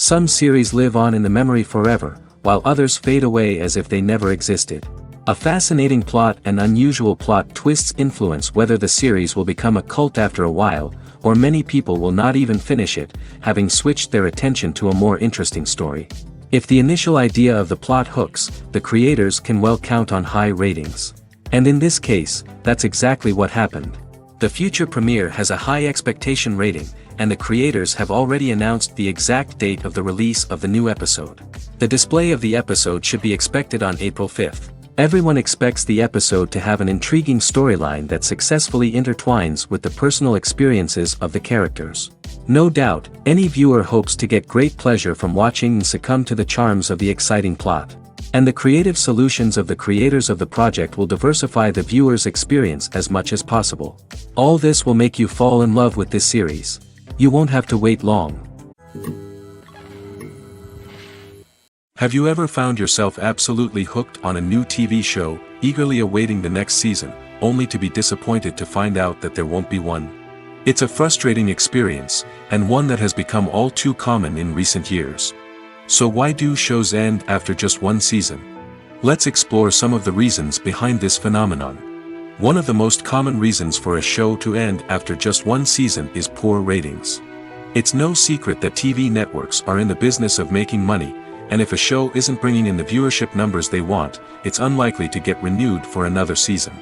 Some series live on in the memory forever, while others fade away as if they never existed. A fascinating plot and unusual plot twists influence whether the series will become a cult after a while, or many people will not even finish it, having switched their attention to a more interesting story. If the initial idea of the plot hooks, the creators can well count on high ratings. And in this case, that's exactly what happened. The future premiere has a high expectation rating, and the creators have already announced the exact date of the release of the new episode. The display of the episode should be expected on April 5th. Everyone expects the episode to have an intriguing storyline that successfully intertwines with the personal experiences of the characters. No doubt, any viewer hopes to get great pleasure from watching and succumb to the charms of the exciting plot. And the creative solutions of the creators of the project will diversify the viewer's experience as much as possible. All this will make you fall in love with this series. You won't have to wait long. Have you ever found yourself absolutely hooked on a new TV show, eagerly awaiting the next season, only to be disappointed to find out that there won't be one? It's a frustrating experience, and one that has become all too common in recent years. So why do shows end after just one season? Let's explore some of the reasons behind this phenomenon. One of the most common reasons for a show to end after just one season is poor ratings. It's no secret that TV networks are in the business of making money, and if a show isn't bringing in the viewership numbers they want, it's unlikely to get renewed for another season.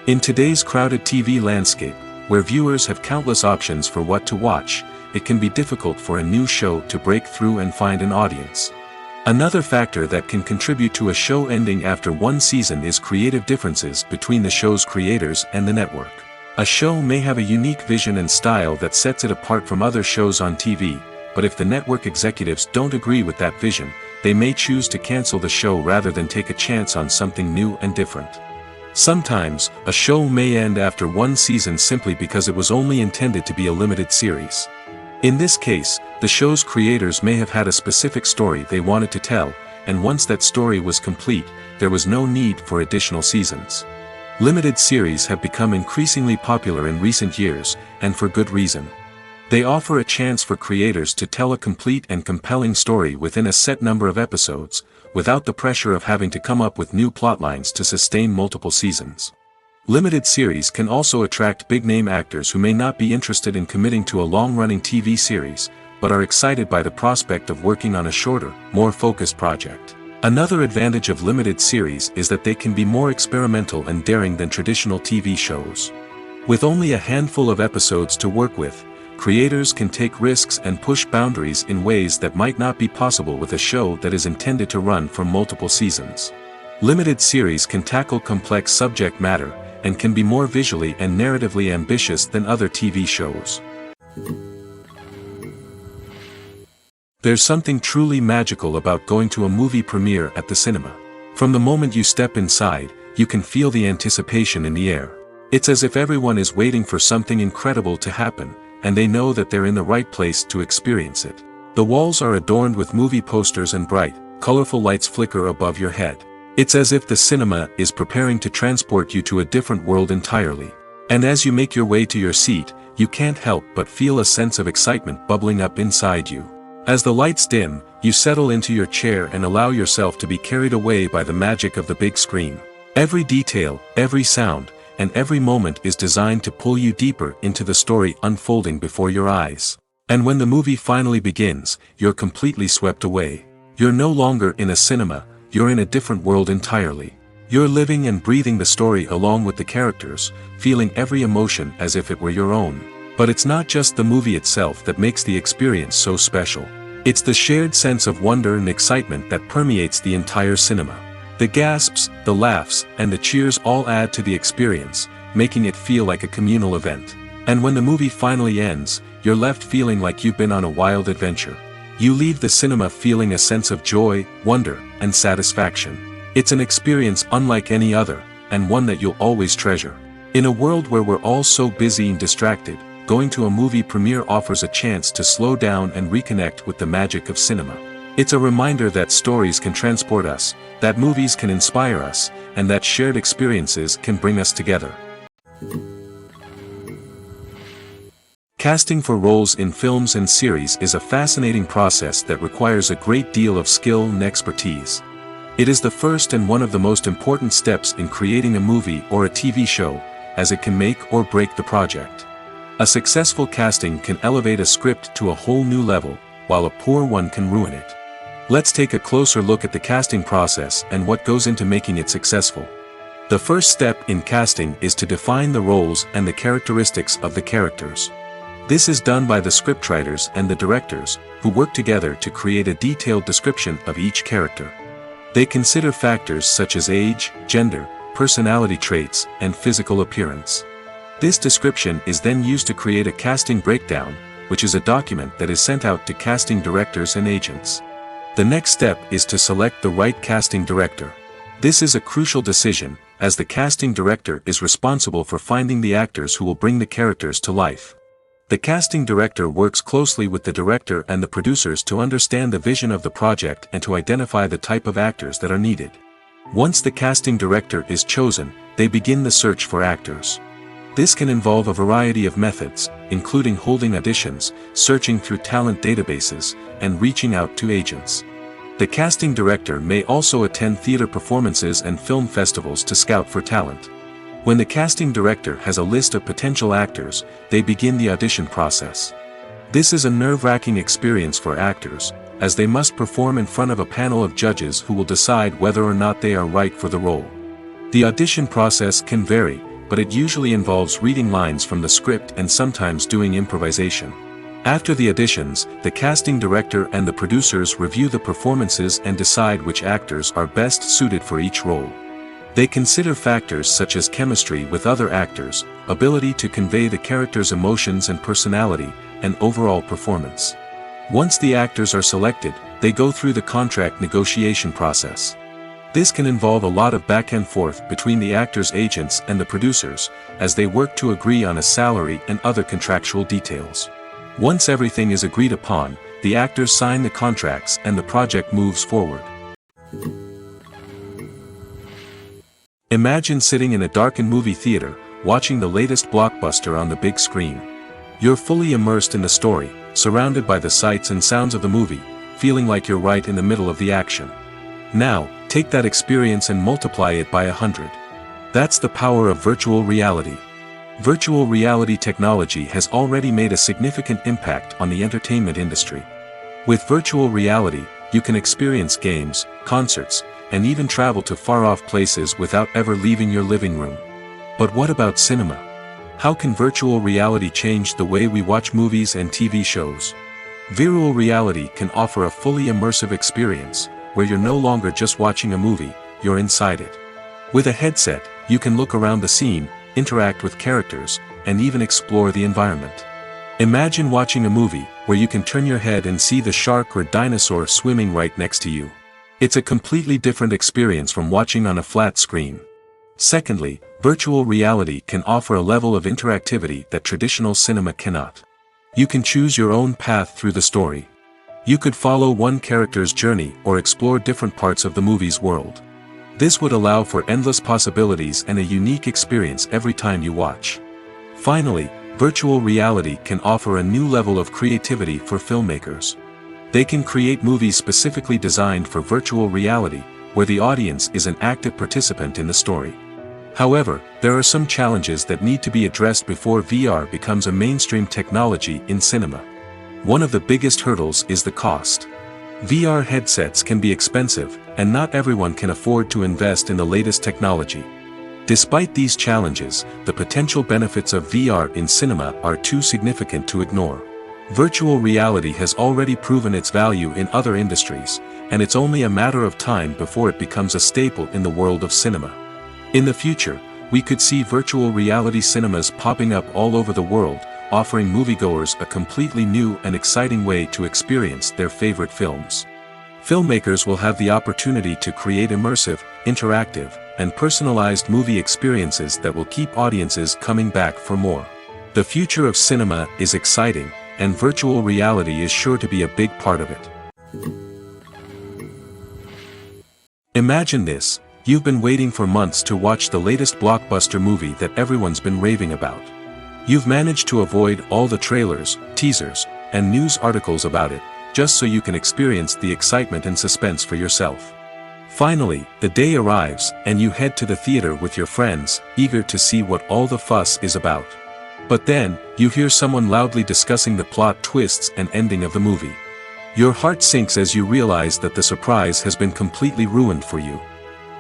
In today's crowded TV landscape, where viewers have countless options for what to watch, it can be difficult for a new show to break through and find an audience. Another factor that can contribute to a show ending after one season is creative differences between the show's creators and the network. A show may have a unique vision and style that sets it apart from other shows on TV, but if the network executives don't agree with that vision, they may choose to cancel the show rather than take a chance on something new and different. Sometimes, a show may end after one season simply because it was only intended to be a limited series. In this case, the show's creators may have had a specific story they wanted to tell, and once that story was complete, there was no need for additional seasons. Limited series have become increasingly popular in recent years, and for good reason. They offer a chance for creators to tell a complete and compelling story within a set number of episodes, without the pressure of having to come up with new plotlines to sustain multiple seasons. Limited series can also attract big-name actors who may not be interested in committing to a long-running TV series, but are excited by the prospect of working on a shorter, more focused project. Another advantage of limited series is that they can be more experimental and daring than traditional TV shows. With only a handful of episodes to work with, creators can take risks and push boundaries in ways that might not be possible with a show that is intended to run for multiple seasons. Limited series can tackle complex subject matter, and can be more visually and narratively ambitious than other TV shows. There's something truly magical about going to a movie premiere at the cinema. From the moment you step inside, you can feel the anticipation in the air. It's as if everyone is waiting for something incredible to happen, and they know that they're in the right place to experience it. The walls are adorned with movie posters and bright, colorful lights flicker above your head. It's as if the cinema is preparing to transport you to a different world entirely. And as you make your way to your seat, you can't help but feel a sense of excitement bubbling up inside you. As the lights dim, you settle into your chair and allow yourself to be carried away by the magic of the big screen. Every detail, every sound, and every moment is designed to pull you deeper into the story unfolding before your eyes. And when the movie finally begins, you're completely swept away. You're no longer in a cinema, you're in a different world entirely. You're living and breathing the story along with the characters, feeling every emotion as if it were your own. But it's not just the movie itself that makes the experience so special. It's the shared sense of wonder and excitement that permeates the entire cinema. The gasps, the laughs, and the cheers all add to the experience, making it feel like a communal event. And when the movie finally ends, you're left feeling like you've been on a wild adventure. You leave the cinema feeling a sense of joy, wonder, and satisfaction. It's an experience unlike any other, and one that you'll always treasure. In a world where we're all so busy and distracted, going to a movie premiere offers a chance to slow down and reconnect with the magic of cinema. It's a reminder that stories can transport us, that movies can inspire us, and that shared experiences can bring us together. Casting for roles in films and series is a fascinating process that requires a great deal of skill and expertise. It is the first and one of the most important steps in creating a movie or a TV show, as it can make or break the project. A successful casting can elevate a script to a whole new level, while a poor one can ruin it. Let's take a closer look at the casting process and what goes into making it successful. The first step in casting is to define the roles and the characteristics of the characters. This is done by the scriptwriters and the directors, who work together to create a detailed description of each character. They consider factors such as age, gender, personality traits, and physical appearance. This description is then used to create a casting breakdown, which is a document that is sent out to casting directors and agents. The next step is to select the right casting director. This is a crucial decision, as the casting director is responsible for finding the actors who will bring the characters to life. The casting director works closely with the director and the producers to understand the vision of the project and to identify the type of actors that are needed. Once the casting director is chosen, they begin the search for actors. This can involve a variety of methods, including holding auditions, searching through talent databases, and reaching out to agents. The casting director may also attend theater performances and film festivals to scout for talent. When the casting director has a list of potential actors, they begin the audition process. This is a nerve-wracking experience for actors, as they must perform in front of a panel of judges who will decide whether or not they are right for the role. The audition process can vary, but it usually involves reading lines from the script and sometimes doing improvisation. After the auditions, the casting director and the producers review the performances and decide which actors are best suited for each role. They consider factors such as chemistry with other actors, ability to convey the character's emotions and personality, and overall performance. Once the actors are selected, they go through the contract negotiation process. This can involve a lot of back and forth between the actors' agents and the producers, as they work to agree on a salary and other contractual details. Once everything is agreed upon, the actors sign the contracts and the project moves forward. Imagine sitting in a darkened movie theater, watching the latest blockbuster on the big screen. You're fully immersed in the story, surrounded by the sights and sounds of the movie, feeling like you're right in the middle of the action. Now, take that experience and multiply it by 100. That's the power of virtual reality. Virtual reality technology has already made a significant impact on the entertainment industry. With virtual reality, you can experience games, concerts, and even travel to far-off places without ever leaving your living room. But what about cinema? How can virtual reality change the way we watch movies and TV shows? Virtual reality can offer a fully immersive experience, where you're no longer just watching a movie, you're inside it. With a headset, you can look around the scene, interact with characters, and even explore the environment. Imagine watching a movie where you can turn your head and see the shark or dinosaur swimming right next to you. It's a completely different experience from watching on a flat screen. Secondly, virtual reality can offer a level of interactivity that traditional cinema cannot. You can choose your own path through the story. You could follow one character's journey or explore different parts of the movie's world. This would allow for endless possibilities and a unique experience every time you watch. Finally, virtual reality can offer a new level of creativity for filmmakers. They can create movies specifically designed for virtual reality, where the audience is an active participant in the story. However, there are some challenges that need to be addressed before VR becomes a mainstream technology in cinema. One of the biggest hurdles is the cost. VR headsets can be expensive, and not everyone can afford to invest in the latest technology. Despite these challenges, the potential benefits of VR in cinema are too significant to ignore. Virtual reality has already proven its value in other industries, and it's only a matter of time before it becomes a staple in the world of cinema. In the future, we could see virtual reality cinemas popping up all over the world, offering moviegoers a completely new and exciting way to experience their favorite films. Filmmakers will have the opportunity to create immersive, interactive, and personalized movie experiences that will keep audiences coming back for more. The future of cinema is exciting, and virtual reality is sure to be a big part of it. Imagine this: you've been waiting for months to watch the latest blockbuster movie that everyone's been raving about. You've managed to avoid all the trailers, teasers, and news articles about it, just so you can experience the excitement and suspense for yourself. Finally, the day arrives, and you head to the theater with your friends, eager to see what all the fuss is about. But then, you hear someone loudly discussing the plot twists and ending of the movie. Your heart sinks as you realize that the surprise has been completely ruined for you.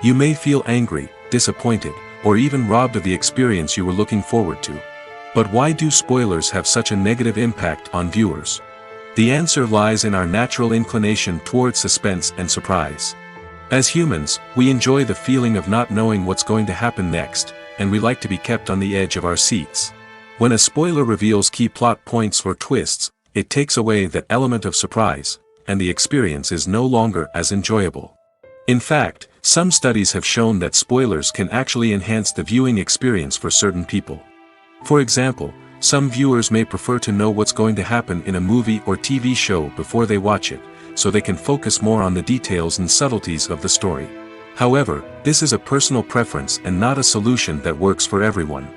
You may feel angry, disappointed, or even robbed of the experience you were looking forward to. But why do spoilers have such a negative impact on viewers? The answer lies in our natural inclination towards suspense and surprise. As humans, we enjoy the feeling of not knowing what's going to happen next, and we like to be kept on the edge of our seats. When a spoiler reveals key plot points or twists, it takes away that element of surprise, and the experience is no longer as enjoyable. In fact, some studies have shown that spoilers can actually enhance the viewing experience for certain people. For example, some viewers may prefer to know what's going to happen in a movie or TV show before they watch it, so they can focus more on the details and subtleties of the story. However, this is a personal preference and not a solution that works for everyone.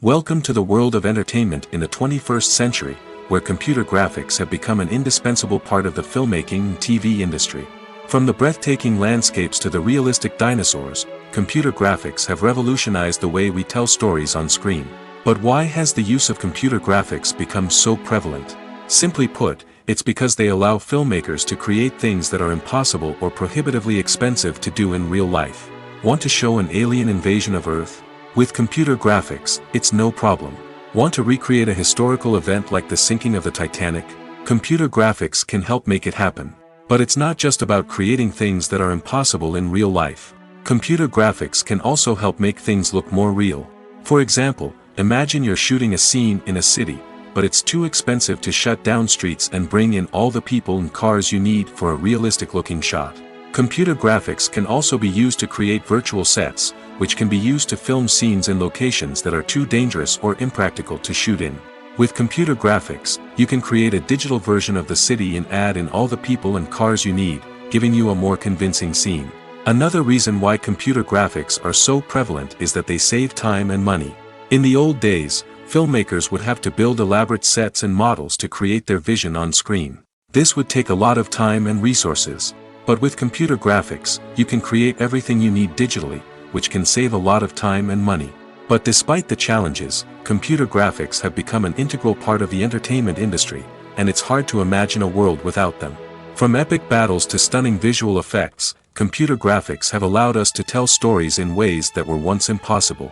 Welcome to the world of entertainment in the 21st century, where computer graphics have become an indispensable part of the filmmaking and TV industry. From the breathtaking landscapes to the realistic dinosaurs, computer graphics have revolutionized the way we tell stories on screen. But why has the use of computer graphics become so prevalent? Simply put, it's because they allow filmmakers to create things that are impossible or prohibitively expensive to do in real life. Want to show an alien invasion of Earth? With computer graphics, it's no problem. Want to recreate a historical event like the sinking of the Titanic? Computer graphics can help make it happen. But it's not just about creating things that are impossible in real life. Computer graphics can also help make things look more real. For example, imagine you're shooting a scene in a city, but it's too expensive to shut down streets and bring in all the people and cars you need for a realistic-looking shot. Computer graphics can also be used to create virtual sets, which can be used to film scenes in locations that are too dangerous or impractical to shoot in. With computer graphics, you can create a digital version of the city and add in all the people and cars you need, giving you a more convincing scene. Another reason why computer graphics are so prevalent is that they save time and money. In the old days, filmmakers would have to build elaborate sets and models to create their vision on screen. This would take a lot of time and resources. But with computer graphics, you can create everything you need digitally, which can save a lot of time and money. But despite the challenges, computer graphics have become an integral part of the entertainment industry, and it's hard to imagine a world without them. From epic battles to stunning visual effects, computer graphics have allowed us to tell stories in ways that were once impossible.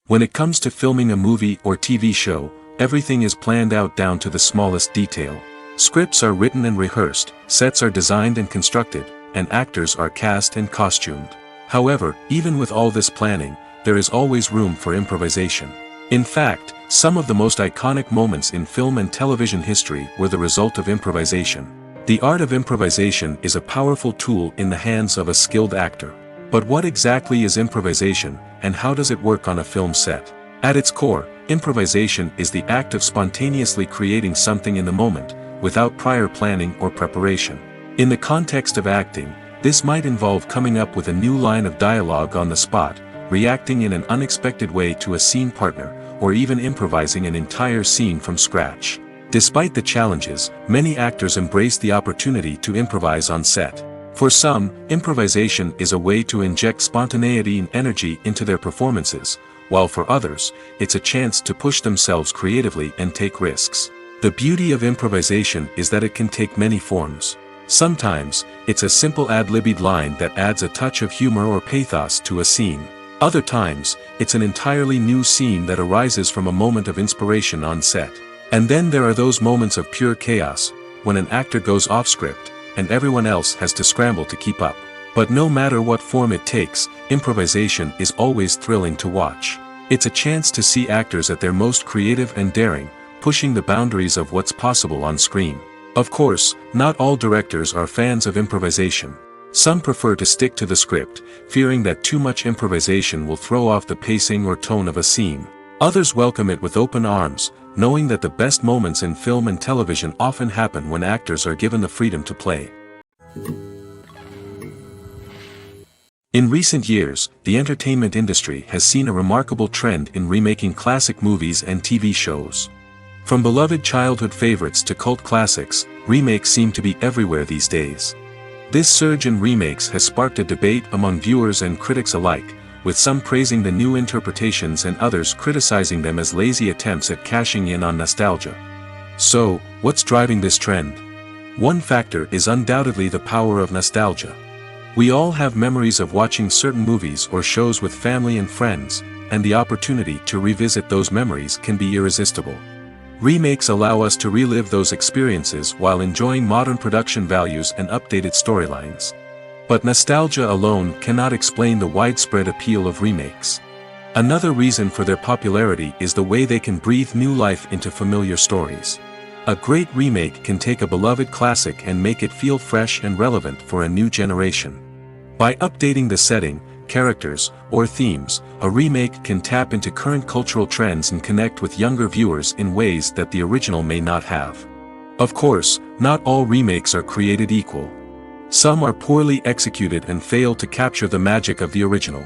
When it comes to filming a movie or TV show, everything is planned out down to the smallest detail. Scripts are written and rehearsed, sets are designed and constructed, and actors are cast and costumed. However, even with all this planning, there is always room for improvisation. In fact, some of the most iconic moments in film and television history were the result of improvisation. The art of improvisation is a powerful tool in the hands of a skilled actor. But what exactly is improvisation, and how does it work on a film set? At its core, improvisation is the act of spontaneously creating something in the moment, without prior planning or preparation. In the context of acting, this might involve coming up with a new line of dialogue on the spot, reacting in an unexpected way to a scene partner, or even improvising an entire scene from scratch. Despite the challenges, many actors embrace the opportunity to improvise on set. For some, improvisation is a way to inject spontaneity and energy into their performances, while for others, it's a chance to push themselves creatively and take risks. The beauty of improvisation is that it can take many forms. Sometimes, it's a simple ad-libbed line that adds a touch of humor or pathos to a scene. Other times, it's an entirely new scene that arises from a moment of inspiration on set. And then there are those moments of pure chaos, when an actor goes off script, and everyone else has to scramble to keep up. But no matter what form it takes, improvisation is always thrilling to watch. It's a chance to see actors at their most creative and daring, pushing the boundaries of what's possible on screen. Of course, not all directors are fans of improvisation. Some prefer to stick to the script, fearing that too much improvisation will throw off the pacing or tone of a scene. Others welcome it with open arms, knowing that the best moments in film and television often happen when actors are given the freedom to play. In recent years, the entertainment industry has seen a remarkable trend in remaking classic movies and TV shows. From beloved childhood favorites to cult classics, remakes seem to be everywhere these days. This surge in remakes has sparked a debate among viewers and critics alike, with some praising the new interpretations and others criticizing them as lazy attempts at cashing in on nostalgia. So, what's driving this trend? One factor is undoubtedly the power of nostalgia. We all have memories of watching certain movies or shows with family and friends, and the opportunity to revisit those memories can be irresistible. Remakes allow us to relive those experiences while enjoying modern production values and updated storylines. But nostalgia alone cannot explain the widespread appeal of remakes. Another reason for their popularity is the way they can breathe new life into familiar stories. A great remake can take a beloved classic and make it feel fresh and relevant for a new generation. By updating the setting, characters, or themes, a remake can tap into current cultural trends and connect with younger viewers in ways that the original may not have. Of course, not all remakes are created equal. Some are poorly executed and fail to capture the magic of the original.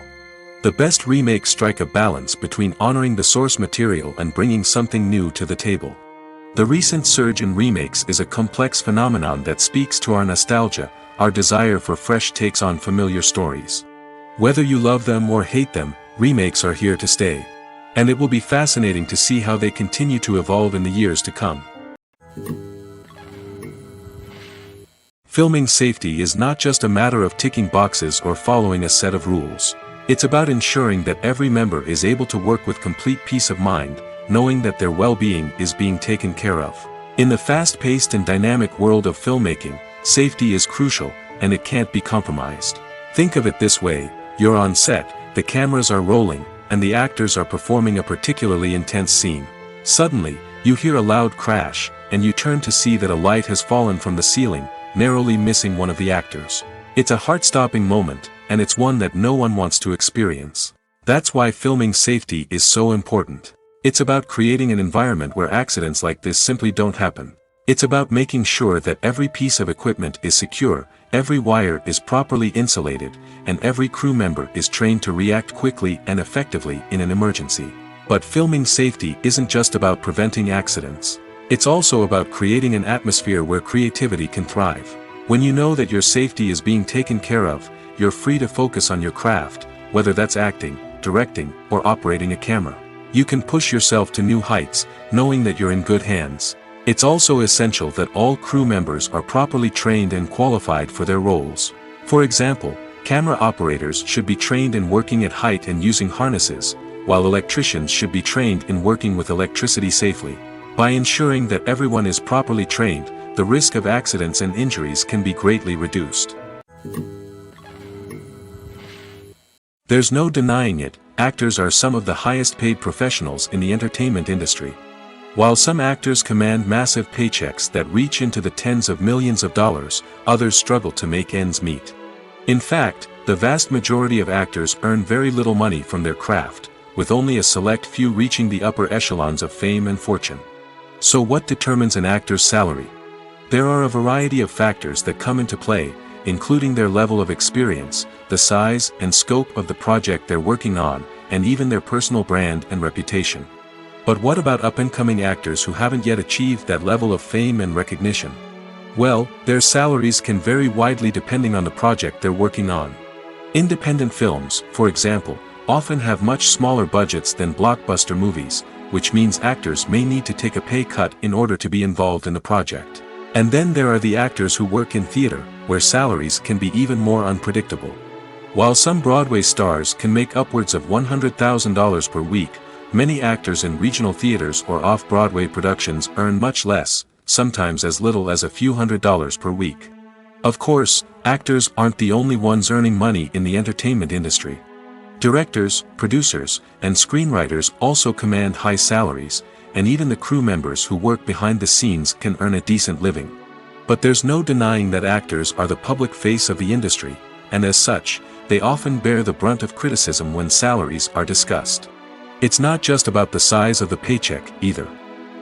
The best remakes strike a balance between honoring the source material and bringing something new to the table. The recent surge in remakes is a complex phenomenon that speaks to our nostalgia, our desire for fresh takes on familiar stories. Whether you love them or hate them, remakes are here to stay. And it will be fascinating to see how they continue to evolve in the years to come. Filming safety is not just a matter of ticking boxes or following a set of rules. It's about ensuring that every member is able to work with complete peace of mind, knowing that their well-being is being taken care of. In the fast-paced and dynamic world of filmmaking, safety is crucial, and it can't be compromised. Think of it this way: you're on set, the cameras are rolling, and the actors are performing a particularly intense scene. Suddenly, you hear a loud crash, and you turn to see that a light has fallen from the ceiling, narrowly missing one of the actors. It's a heart-stopping moment, and it's one that no one wants to experience. That's why filming safety is so important. It's about creating an environment where accidents like this simply don't happen. It's about making sure that every piece of equipment is secure, every wire is properly insulated, and every crew member is trained to react quickly and effectively in an emergency. But filming safety isn't just about preventing accidents. It's also about creating an atmosphere where creativity can thrive. When you know that your safety is being taken care of, you're free to focus on your craft, whether that's acting, directing, or operating a camera. You can push yourself to new heights, knowing that you're in good hands. It's also essential that all crew members are properly trained and qualified for their roles. For example, camera operators should be trained in working at height and using harnesses, while electricians should be trained in working with electricity safely. By ensuring that everyone is properly trained, the risk of accidents and injuries can be greatly reduced. There's no denying it, actors are some of the highest paid professionals in the entertainment industry. While some actors command massive paychecks that reach into the tens of millions of dollars, others struggle to make ends meet. In fact, the vast majority of actors earn very little money from their craft, with only a select few reaching the upper echelons of fame and fortune. So what determines an actor's salary? There are a variety of factors that come into play, including their level of experience, the size and scope of the project they're working on, and even their personal brand and reputation. But what about up-and-coming actors who haven't yet achieved that level of fame and recognition? Well, their salaries can vary widely depending on the project they're working on. Independent films, for example, often have much smaller budgets than blockbuster movies, which means actors may need to take a pay cut in order to be involved in the project. And then there are the actors who work in theater, where salaries can be even more unpredictable. While some Broadway stars can make upwards of $100,000 per week, many actors in regional theaters or off-Broadway productions earn much less, sometimes as little as a few $100s per week. Of course, actors aren't the only ones earning money in the entertainment industry. Directors, producers, and screenwriters also command high salaries, and even the crew members who work behind the scenes can earn a decent living. But there's no denying that actors are the public face of the industry, and as such, they often bear the brunt of criticism when salaries are discussed. It's not just about the size of the paycheck, either.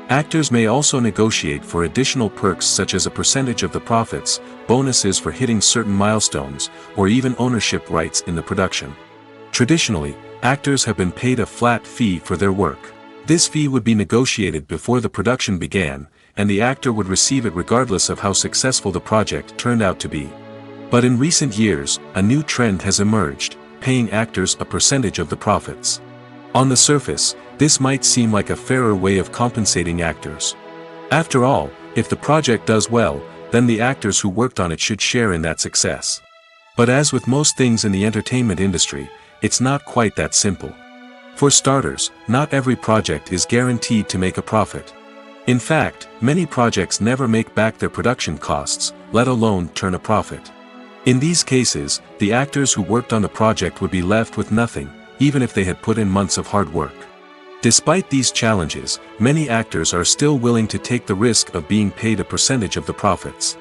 Actors may also negotiate for additional perks such as a percentage of the profits, bonuses for hitting certain milestones, or even ownership rights in the production. Traditionally, actors have been paid a flat fee for their work. This fee would be negotiated before the production began, and the actor would receive it regardless of how successful the project turned out to be. But in recent years, a new trend has emerged, paying actors a percentage of the profits. On the surface, this might seem like a fairer way of compensating actors. After all, if the project does well, then the actors who worked on it should share in that success. But as with most things in the entertainment industry, it's not quite that simple. For starters, not every project is guaranteed to make a profit. In fact, many projects never make back their production costs, let alone turn a profit. In these cases, the actors who worked on the project would be left with nothing, even if they had put in months of hard work. Despite these challenges, many actors are still willing to take the risk of being paid a percentage of the profits.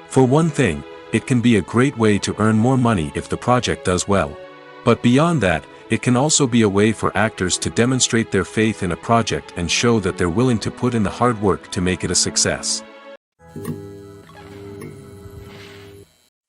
For one thing, it can be a great way to earn more money if the project does well. But beyond that, it can also be a way for actors to demonstrate their faith in a project and show that they're willing to put in the hard work to make it a success.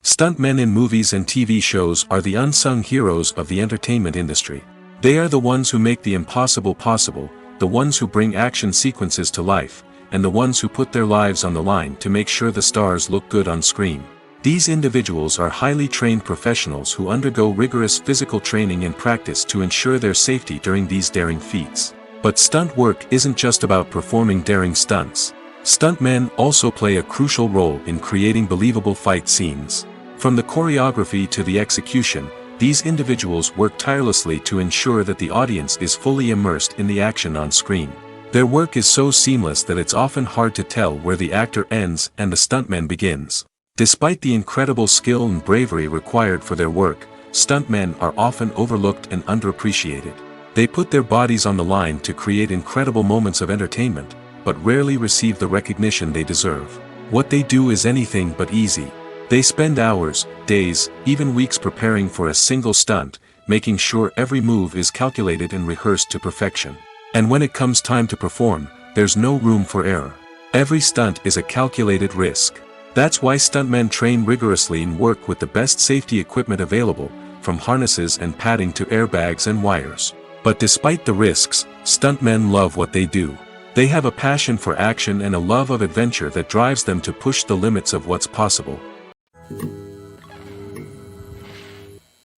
Stuntmen in movies and TV shows are the unsung heroes of the entertainment industry. They are the ones who make the impossible possible, the ones who bring action sequences to life, and the ones who put their lives on the line to make sure the stars look good on screen. These individuals are highly trained professionals who undergo rigorous physical training and practice to ensure their safety during these daring feats. But stunt work isn't just about performing daring stunts. Stuntmen also play a crucial role in creating believable fight scenes. From the choreography to the execution, these individuals work tirelessly to ensure that the audience is fully immersed in the action on screen. Their work is so seamless that it's often hard to tell where the actor ends and the stuntman begins. Despite the incredible skill and bravery required for their work, stuntmen are often overlooked and underappreciated. They put their bodies on the line to create incredible moments of entertainment, but rarely receive the recognition they deserve. What they do is anything but easy. They spend hours, days, even weeks preparing for a single stunt, making sure every move is calculated and rehearsed to perfection. And when it comes time to perform, there's no room for error. Every stunt is a calculated risk. That's why stuntmen train rigorously and work with the best safety equipment available, from harnesses and padding to airbags and wires. But despite the risks, stuntmen love what they do. They have a passion for action and a love of adventure that drives them to push the limits of what's possible.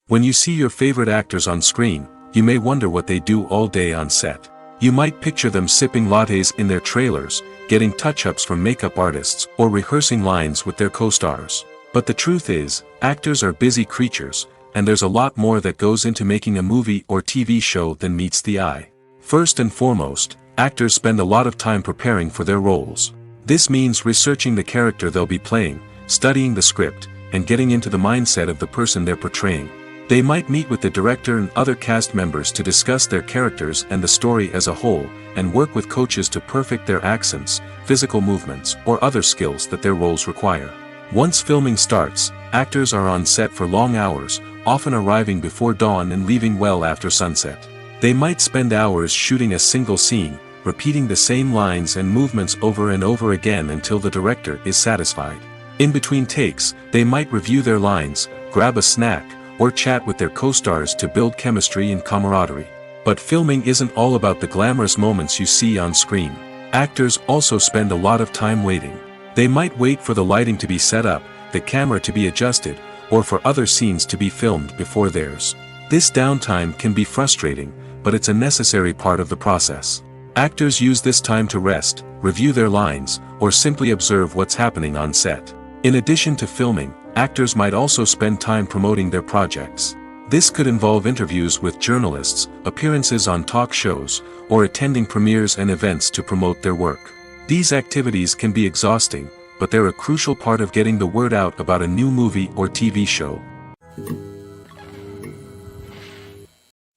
When you see your favorite actors on screen, you may wonder what they do all day on set. You might picture them sipping lattes in their trailers, getting touch-ups from makeup artists, or rehearsing lines with their co-stars. But the truth is, actors are busy creatures, and there's a lot more that goes into making a movie or TV show than meets the eye. First and foremost, actors spend a lot of time preparing for their roles. This means researching the character they'll be playing, studying the script, and getting into the mindset of the person they're portraying. They might meet with the director and other cast members to discuss their characters and the story as a whole, and work with coaches to perfect their accents, physical movements, or other skills that their roles require. Once filming starts, actors are on set for long hours, often arriving before dawn and leaving well after sunset. They might spend hours shooting a single scene, repeating the same lines and movements over and over again until the director is satisfied. In between takes, they might review their lines, grab a snack, or chat with their co-stars to build chemistry and camaraderie. But filming isn't all about the glamorous moments you see on screen. Actors also spend a lot of time waiting. They might wait for the lighting to be set up, the camera to be adjusted, or for other scenes to be filmed before theirs. This downtime can be frustrating, but it's a necessary part of the process. Actors use this time to rest, review their lines, or simply observe what's happening on set. In addition to filming, actors might also spend time promoting their projects. This could involve interviews with journalists, appearances on talk shows, or attending premieres and events to promote their work. These activities can be exhausting, but they're a crucial part of getting the word out about a new movie or TV show.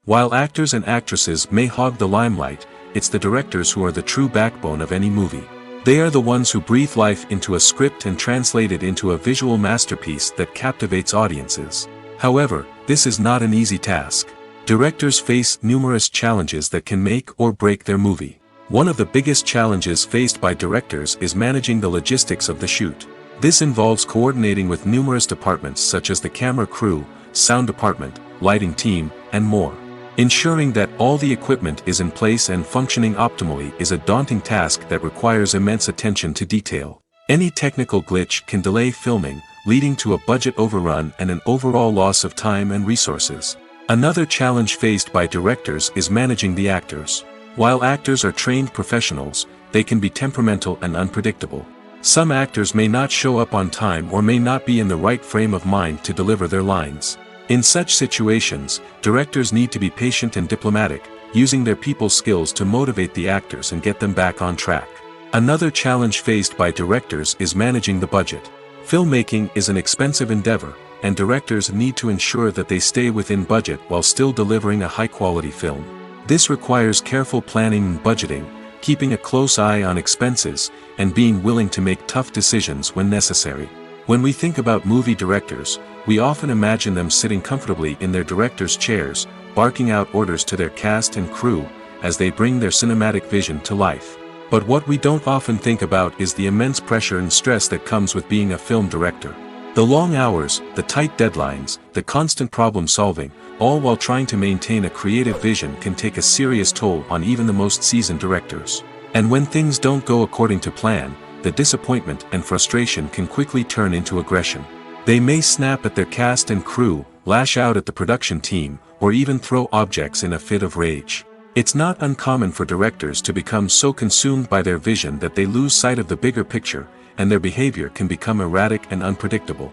While actors and actresses may hog the limelight, it's the directors who are the true backbone of any movie. They are the ones who breathe life into a script and translate it into a visual masterpiece that captivates audiences. However, this is not an easy task. Directors face numerous challenges that can make or break their movie. One of the biggest challenges faced by directors is managing the logistics of the shoot. This involves coordinating with numerous departments such as the camera crew, sound department, lighting team, and more. Ensuring that all the equipment is in place and functioning optimally is a daunting task that requires immense attention to detail. Any technical glitch can delay filming, leading to a budget overrun and an overall loss of time and resources. Another challenge faced by directors is managing the actors. While actors are trained professionals, they can be temperamental and unpredictable. Some actors may not show up on time or may not be in the right frame of mind to deliver their lines. In such situations, directors need to be patient and diplomatic, using their people skills to motivate the actors and get them back on track. Another challenge faced by directors is managing the budget. Filmmaking is an expensive endeavor, and directors need to ensure that they stay within budget while still delivering a high-quality film. This requires careful planning and budgeting, keeping a close eye on expenses, and being willing to make tough decisions when necessary. When we think about movie directors, we often imagine them sitting comfortably in their director's chairs, barking out orders to their cast and crew, as they bring their cinematic vision to life. But what we don't often think about is the immense pressure and stress that comes with being a film director. The long hours, the tight deadlines, the constant problem solving, all while trying to maintain a creative vision can take a serious toll on even the most seasoned directors. And when things don't go according to plan, the disappointment and frustration can quickly turn into aggression. They may snap at their cast and crew, lash out at the production team, or even throw objects in a fit of rage. It's not uncommon for directors to become so consumed by their vision that they lose sight of the bigger picture, and their behavior can become erratic and unpredictable.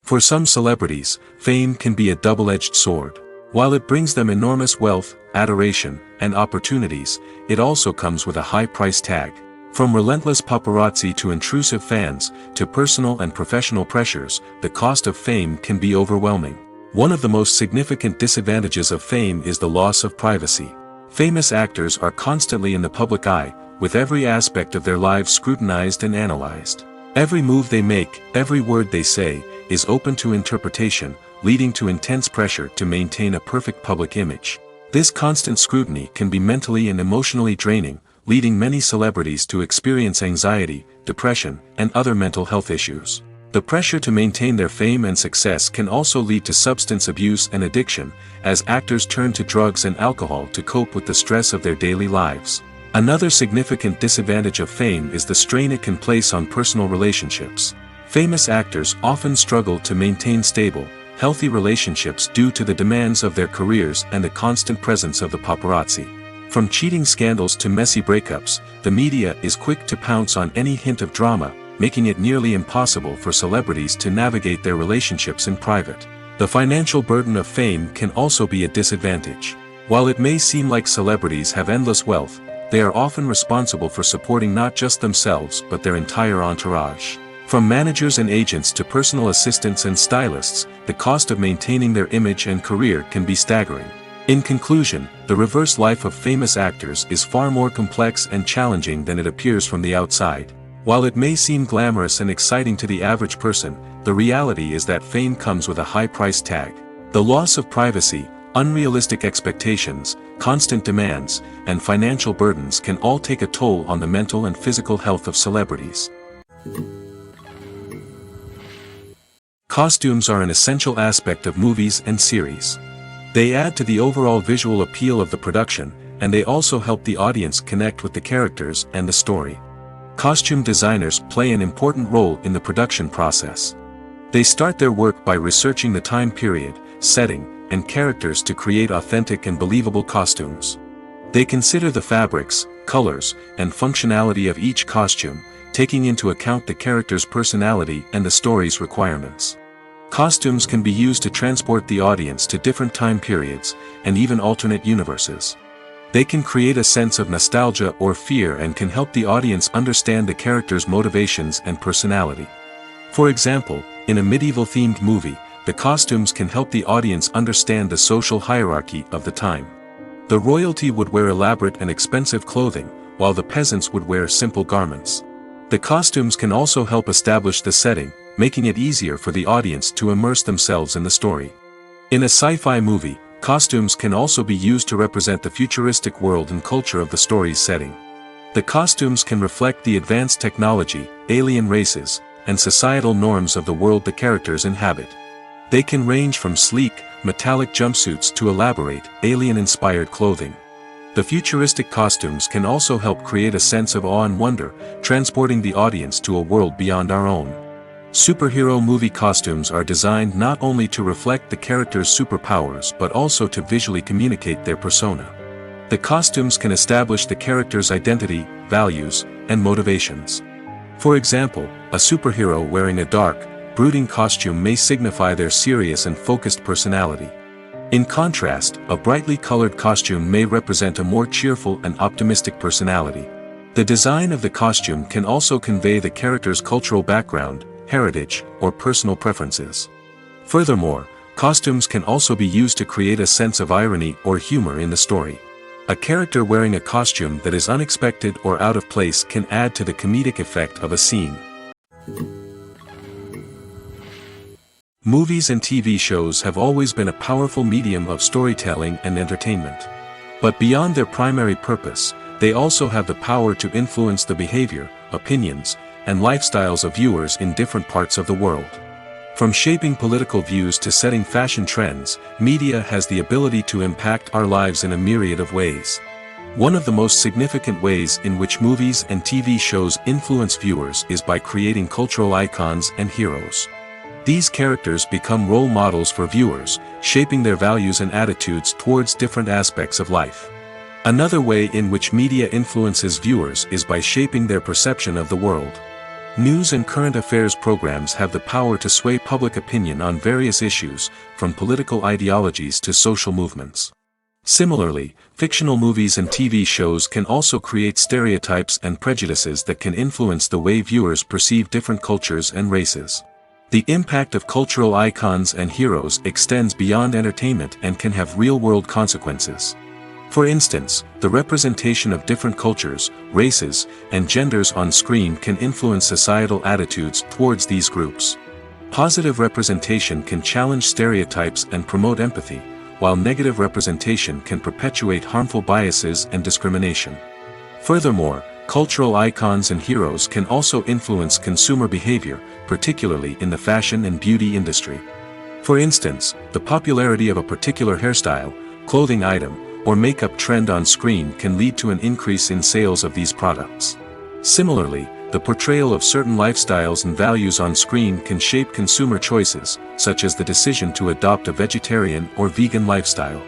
For some celebrities, fame can be a double-edged sword. While it brings them enormous wealth, adoration, and opportunities, it also comes with a high price tag. From relentless paparazzi to intrusive fans, to personal and professional pressures, the cost of fame can be overwhelming. One of the most significant disadvantages of fame is the loss of privacy. Famous actors are constantly in the public eye, with every aspect of their lives scrutinized and analyzed. Every move they make, every word they say, is open to interpretation, leading to intense pressure to maintain a perfect public image. This constant scrutiny can be mentally and emotionally draining, leading many celebrities to experience anxiety, depression, and other mental health issues. The pressure to maintain their fame and success can also lead to substance abuse and addiction, as actors turn to drugs and alcohol to cope with the stress of their daily lives. Another significant disadvantage of fame is the strain it can place on personal relationships. Famous actors often struggle to maintain stable, healthy relationships due to the demands of their careers and the constant presence of the paparazzi. From cheating scandals to messy breakups, the media is quick to pounce on any hint of drama, making it nearly impossible for celebrities to navigate their relationships in private. The financial burden of fame can also be a disadvantage. While it may seem like celebrities have endless wealth, they are often responsible for supporting not just themselves but their entire entourage. From managers and agents to personal assistants and stylists, the cost of maintaining their image and career can be staggering. In conclusion, the reverse life of famous actors is far more complex and challenging than it appears from the outside. While it may seem glamorous and exciting to the average person, the reality is that fame comes with a high price tag. The loss of privacy, unrealistic expectations, constant demands, and financial burdens can all take a toll on the mental and physical health of celebrities. Costumes are an essential aspect of movies and series. They add to the overall visual appeal of the production, and they also help the audience connect with the characters and the story. Costume designers play an important role in the production process. They start their work by researching the time period, setting, and characters to create authentic and believable costumes. They consider the fabrics, colors, and functionality of each costume, taking into account the character's personality and the story's requirements. Costumes can be used to transport the audience to different time periods, and even alternate universes. They can create a sense of nostalgia or fear and can help the audience understand the character's motivations and personality. For example, in a medieval-themed movie, the costumes can help the audience understand the social hierarchy of the time. The royalty would wear elaborate and expensive clothing, while the peasants would wear simple garments. The costumes can also help establish the setting, making it easier for the audience to immerse themselves in the story. In a sci-fi movie, Costumes can also be used to represent the futuristic world and culture of the story's setting. The costumes can reflect the advanced technology, alien races, and societal norms of the world the characters inhabit. They can range from sleek, metallic jumpsuits to elaborate, alien-inspired clothing. The futuristic costumes can also help create a sense of awe and wonder, transporting the audience to a world beyond our own. Superhero movie costumes are designed not only to reflect the character's superpowers but also to visually communicate their persona. The costumes can establish the character's identity, values, and motivations. For example, a superhero wearing a dark, brooding costume may signify their serious and focused personality. In contrast, a brightly colored costume may represent a more cheerful and optimistic personality. The design of the costume can also convey the character's cultural background, heritage, or personal preferences. Furthermore, costumes can also be used to create a sense of irony or humor in the story. A character wearing a costume that is unexpected or out of place can add to the comedic effect of a scene. Movies and TV shows have always been a powerful medium of storytelling and entertainment. But beyond their primary purpose, they also have the power to influence the behavior, opinions, and lifestyles of viewers in different parts of the world. From shaping political views to setting fashion trends, media has the ability to impact our lives in a myriad of ways. One of the most significant ways in which movies and TV shows influence viewers is by creating cultural icons and heroes. These characters become role models for viewers, shaping their values and attitudes towards different aspects of life. Another way in which media influences viewers is by shaping their perception of the world. News and current affairs programs have the power to sway public opinion on various issues, from political ideologies to social movements. Similarly, fictional movies and TV shows can also create stereotypes and prejudices that can influence the way viewers perceive different cultures and races. The impact of cultural icons and heroes extends beyond entertainment and can have real-world consequences. For instance, the representation of different cultures, races, and genders on screen can influence societal attitudes towards these groups. Positive representation can challenge stereotypes and promote empathy, while negative representation can perpetuate harmful biases and discrimination. Furthermore, cultural icons and heroes can also influence consumer behavior, particularly in the fashion and beauty industry. For instance, the popularity of a particular hairstyle, clothing item, or makeup trend on screen can lead to an increase in sales of these products. Similarly, the portrayal of certain lifestyles and values on screen can shape consumer choices, such as the decision to adopt a vegetarian or vegan lifestyle.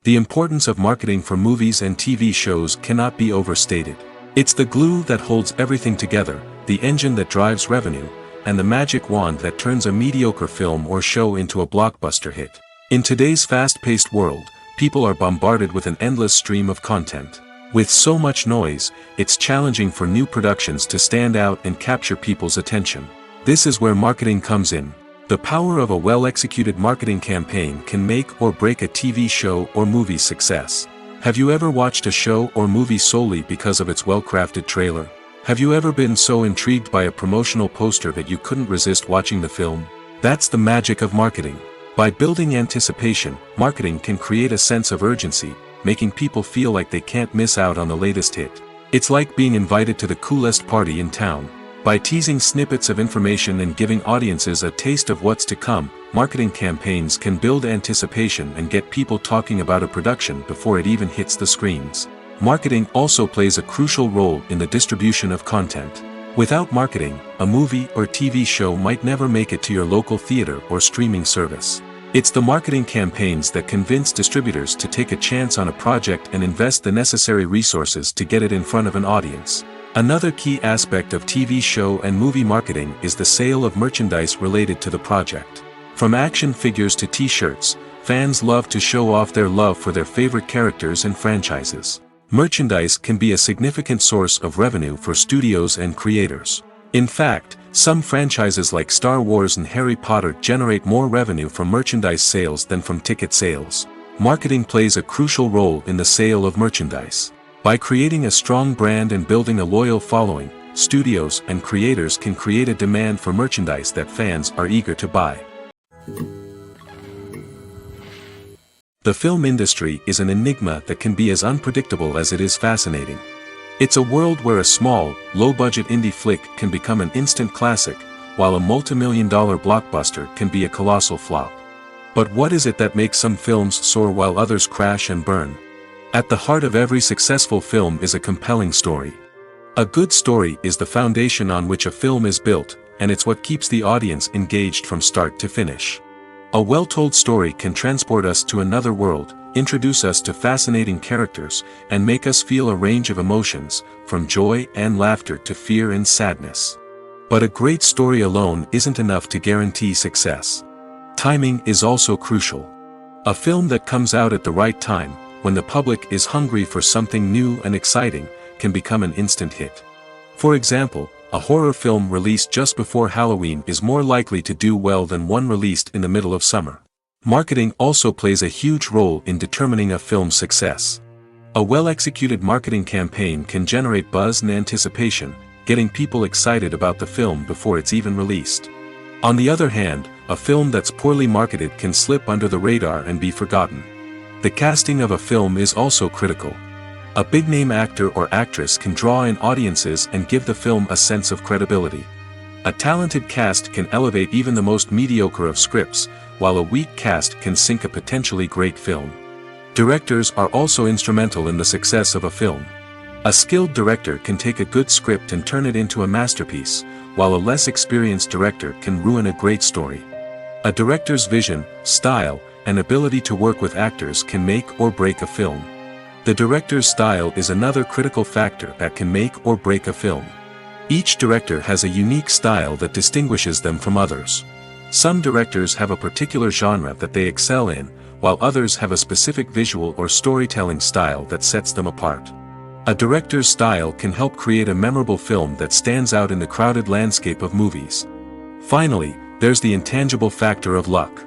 The importance of marketing for movies and TV shows cannot be overstated. It's the glue that holds everything together, the engine that drives revenue, and the magic wand that turns a mediocre film or show into a blockbuster hit. In today's fast-paced world, people are bombarded with an endless stream of content. With so much noise, it's challenging for new productions to stand out and capture people's attention. This is where marketing comes in. The power of a well-executed marketing campaign can make or break a TV show or movie's success. Have you ever watched a show or movie solely because of its well-crafted trailer? Have you ever been so intrigued by a promotional poster that you couldn't resist watching the film? That's the magic of marketing. By building anticipation, marketing can create a sense of urgency, making people feel like they can't miss out on the latest hit. It's like being invited to the coolest party in town. By teasing snippets of information and giving audiences a taste of what's to come, marketing campaigns can build anticipation and get people talking about a production before it even hits the screens. Marketing also plays a crucial role in the distribution of content. Without marketing, a movie or TV show might never make it to your local theater or streaming service. It's the marketing campaigns that convince distributors to take a chance on a project and invest the necessary resources to get it in front of an audience. Another key aspect of TV show and movie marketing is the sale of merchandise related to the project. From action figures to t-shirts, fans love to show off their love for their favorite characters and franchises. Merchandise can be a significant source of revenue for studios and creators. In fact, some franchises like Star Wars and Harry Potter generate more revenue from merchandise sales than from ticket sales. Marketing plays a crucial role in the sale of merchandise. By creating a strong brand and building a loyal following, studios and creators can create a demand for merchandise that fans are eager to buy. The film industry is an enigma that can be as unpredictable as it is fascinating. It's a world where a small, low-budget indie flick can become an instant classic, while a multi-million-dollar blockbuster can be a colossal flop. But what is it that makes some films soar while others crash and burn? At the heart of every successful film is a compelling story. A good story is the foundation on which a film is built, and it's what keeps the audience engaged from start to finish. A well-told story can transport us to another world, introduce us to fascinating characters, and make us feel a range of emotions, from joy and laughter to fear and sadness. But a great story alone isn't enough to guarantee success. Timing is also crucial. A film that comes out at the right time, when the public is hungry for something new and exciting, can become an instant hit. For example, a horror film released just before Halloween is more likely to do well than one released in the middle of summer. Marketing also plays a huge role in determining a film's success. A well-executed marketing campaign can generate buzz and anticipation, getting people excited about the film before it's even released. On the other hand, a film that's poorly marketed can slip under the radar and be forgotten. The casting of a film is also critical. A big-name actor or actress can draw in audiences and give the film a sense of credibility. A talented cast can elevate even the most mediocre of scripts, while a weak cast can sink a potentially great film. Directors are also instrumental in the success of a film. A skilled director can take a good script and turn it into a masterpiece, while a less experienced director can ruin a great story. A director's vision, style, and ability to work with actors can make or break a film. The director's style is another critical factor that can make or break a film. Each director has a unique style that distinguishes them from others. Some directors have a particular genre that they excel in, while others have a specific visual or storytelling style that sets them apart. A director's style can help create a memorable film that stands out in the crowded landscape of movies. Finally, there's the intangible factor of luck.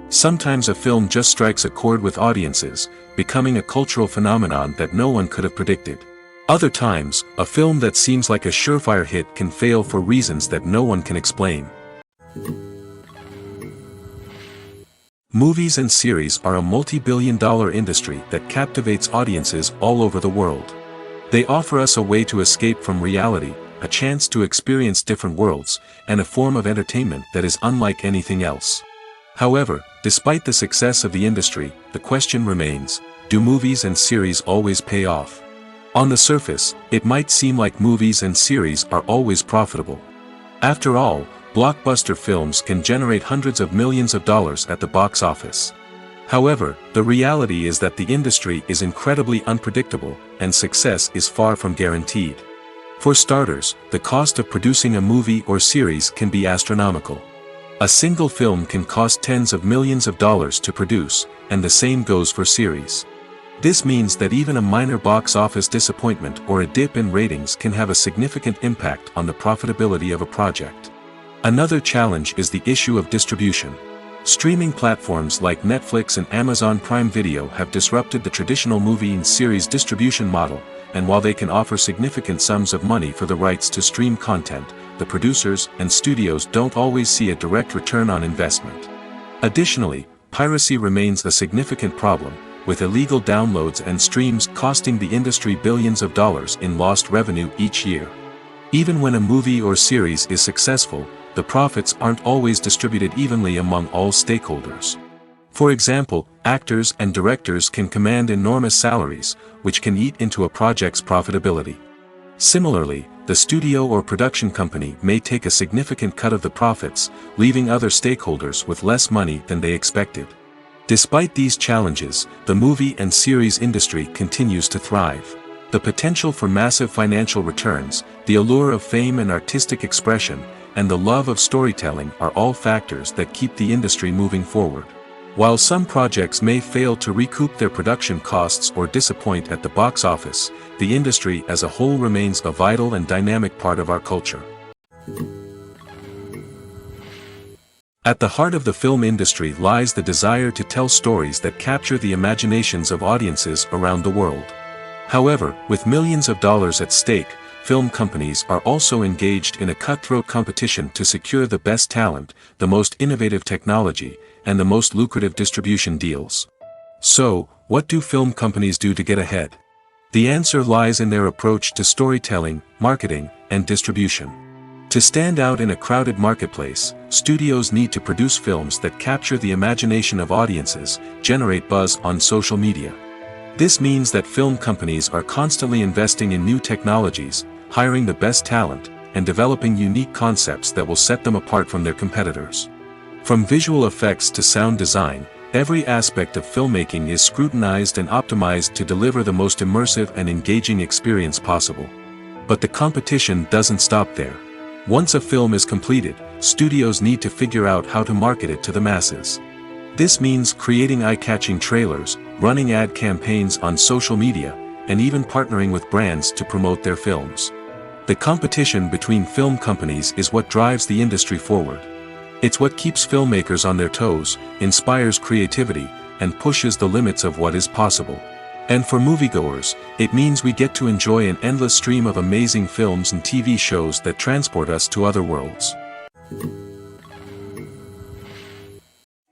Sometimes a film just strikes a chord with audiences, becoming a cultural phenomenon that no one could have predicted. Other times, a film that seems like a surefire hit can fail for reasons that no one can explain. Movies and series are a multi-billion-dollar industry that captivates audiences all over the world. They offer us a way to escape from reality, a chance to experience different worlds, and a form of entertainment that is unlike anything else. However, despite the success of the industry, the question remains, do movies and series always pay off? On the surface, it might seem like movies and series are always profitable. After all, blockbuster films can generate hundreds of millions of dollars at the box office. However, the reality is that the industry is incredibly unpredictable, and success is far from guaranteed. For starters, the cost of producing a movie or series can be astronomical. A single film can cost tens of millions of dollars to produce, and the same goes for series. This means that even a minor box office disappointment or a dip in ratings can have a significant impact on the profitability of a project. Another challenge is the issue of distribution. Streaming platforms like Netflix and Amazon Prime Video have disrupted the traditional movie and series distribution model, and while they can offer significant sums of money for the rights to stream content, the producers and studios don't always see a direct return on investment. Additionally, piracy remains a significant problem, with illegal downloads and streams costing the industry billions of dollars in lost revenue each year. Even when a movie or series is successful, the profits aren't always distributed evenly among all stakeholders. For example, actors and directors can command enormous salaries, which can eat into a project's profitability. Similarly, the studio or production company may take a significant cut of the profits, leaving other stakeholders with less money than they expected. Despite these challenges, the movie and series industry continues to thrive. The potential for massive financial returns, the allure of fame and artistic expression, and the love of storytelling are all factors that keep the industry moving forward. While some projects may fail to recoup their production costs or disappoint at the box office, the industry as a whole remains a vital and dynamic part of our culture. At the heart of the film industry lies the desire to tell stories that capture the imaginations of audiences around the world. However, with millions of dollars at stake, film companies are also engaged in a cutthroat competition to secure the best talent, the most innovative technology, and the most lucrative distribution deals. So, what do film companies do to get ahead? The answer lies in their approach to storytelling, marketing, and distribution. To stand out in a crowded marketplace, studios need to produce films that capture the imagination of audiences, generate buzz on social media. This means that film companies are constantly investing in new technologies, hiring the best talent, and developing unique concepts that will set them apart from their competitors. From visual effects to sound design, every aspect of filmmaking is scrutinized and optimized to deliver the most immersive and engaging experience possible. But the competition doesn't stop there. Once a film is completed, studios need to figure out how to market it to the masses. This means creating eye-catching trailers, running ad campaigns on social media, and even partnering with brands to promote their films. The competition between film companies is what drives the industry forward. It's what keeps filmmakers on their toes, inspires creativity, and pushes the limits of what is possible. And for moviegoers, it means we get to enjoy an endless stream of amazing films and TV shows that transport us to other worlds.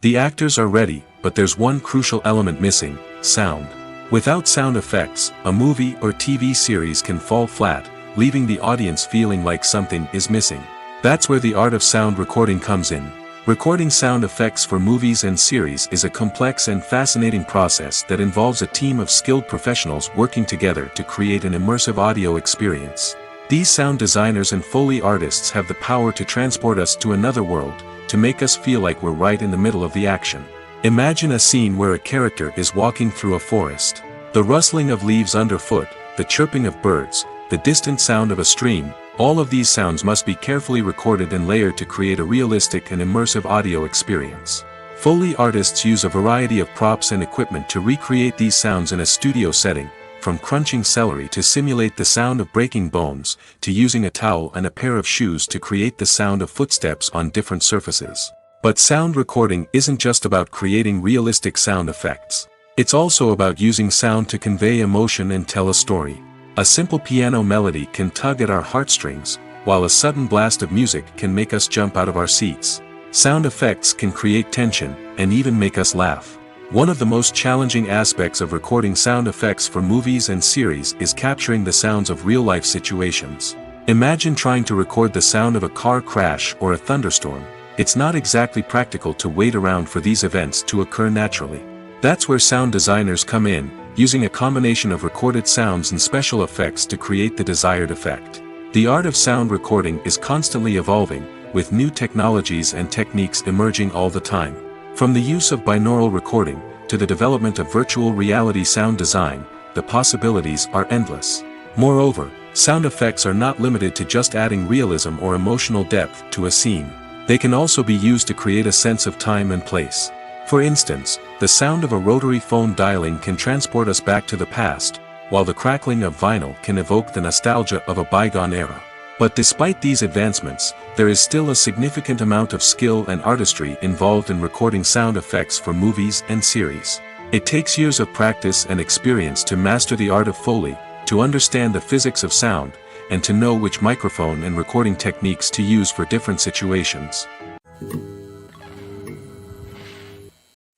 The actors are ready, but there's one crucial element missing: sound. Without sound effects, a movie or TV series can fall flat, leaving the audience feeling like something is missing. That's where the art of sound recording comes in. Recording sound effects for movies and series is a complex and fascinating process that involves a team of skilled professionals working together to create an immersive audio experience. These sound designers and Foley artists have the power to transport us to another world, to make us feel like we're right in the middle of the action. Imagine a scene where a character is walking through a forest. The rustling of leaves underfoot, the chirping of birds, the distant sound of a stream, all of these sounds must be carefully recorded and layered to create a realistic and immersive audio experience. Foley artists use a variety of props and equipment to recreate these sounds in a studio setting, from crunching celery to simulate the sound of breaking bones, to using a towel and a pair of shoes to create the sound of footsteps on different surfaces. But sound recording isn't just about creating realistic sound effects. It's also about using sound to convey emotion and tell a story. A simple piano melody can tug at our heartstrings, while a sudden blast of music can make us jump out of our seats. Sound effects can create tension, and even make us laugh. One of the most challenging aspects of recording sound effects for movies and series is capturing the sounds of real-life situations. Imagine trying to record the sound of a car crash or a thunderstorm. It's not exactly practical to wait around for these events to occur naturally. That's where sound designers come in, using a combination of recorded sounds and special effects to create the desired effect. The art of sound recording is constantly evolving, with new technologies and techniques emerging all the time. From the use of binaural recording, to the development of virtual reality sound design, the possibilities are endless. Moreover, sound effects are not limited to just adding realism or emotional depth to a scene. They can also be used to create a sense of time and place. For instance, the sound of a rotary phone dialing can transport us back to the past, while the crackling of vinyl can evoke the nostalgia of a bygone era. But despite these advancements, there is still a significant amount of skill and artistry involved in recording sound effects for movies and series. It takes years of practice and experience to master the art of Foley, to understand the physics of sound, and to know which microphone and recording techniques to use for different situations.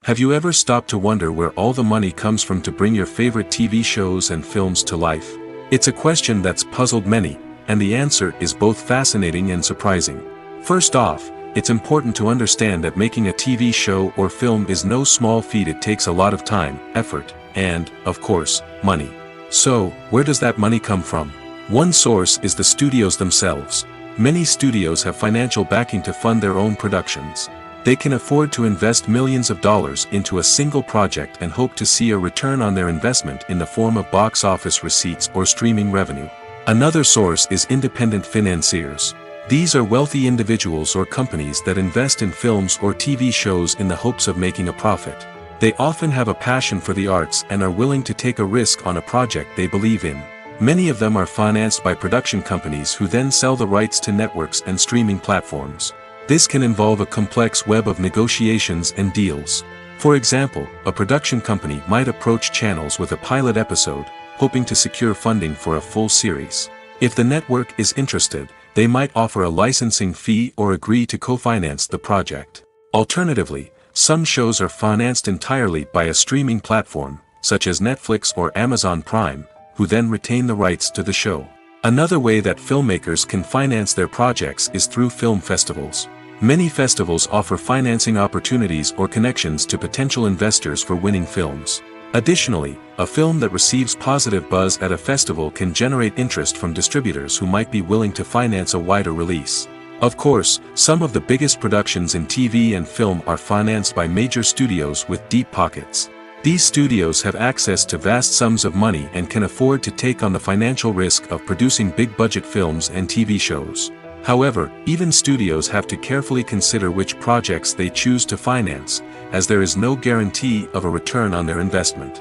Have you ever stopped to wonder where all the money comes from to bring your favorite TV shows and films to life? It's a question that's puzzled many, and the answer is both fascinating and surprising. First off, it's important to understand that making a TV show or film is no small feat. It takes a lot of time, effort, and, of course, money. So, where does that money come from? One source is the studios themselves. Many studios have financial backing to fund their own productions. They can afford to invest millions of dollars into a single project and hope to see a return on their investment in the form of box office receipts or streaming revenue. Another source is independent financiers. These are wealthy individuals or companies that invest in films or TV shows in the hopes of making a profit. They often have a passion for the arts and are willing to take a risk on a project they believe in. Many of them are financed by production companies who then sell the rights to networks and streaming platforms. This can involve a complex web of negotiations and deals. For example, a production company might approach channels with a pilot episode, hoping to secure funding for a full series. If the network is interested, they might offer a licensing fee or agree to co-finance the project. Alternatively, Some shows are financed entirely by a streaming platform, such as Netflix or Amazon Prime, who then retain the rights to the show. Another way that filmmakers can finance their projects is through film festivals. Many festivals offer financing opportunities or connections to potential investors for winning films. Additionally, a film that receives positive buzz at a festival can generate interest from distributors who might be willing to finance a wider release. Of course, some of the biggest productions in TV and film are financed by major studios with deep pockets. These studios have access to vast sums of money and can afford to take on the financial risk of producing big-budget films and TV shows. However, even studios have to carefully consider which projects they choose to finance, as there is no guarantee of a return on their investment.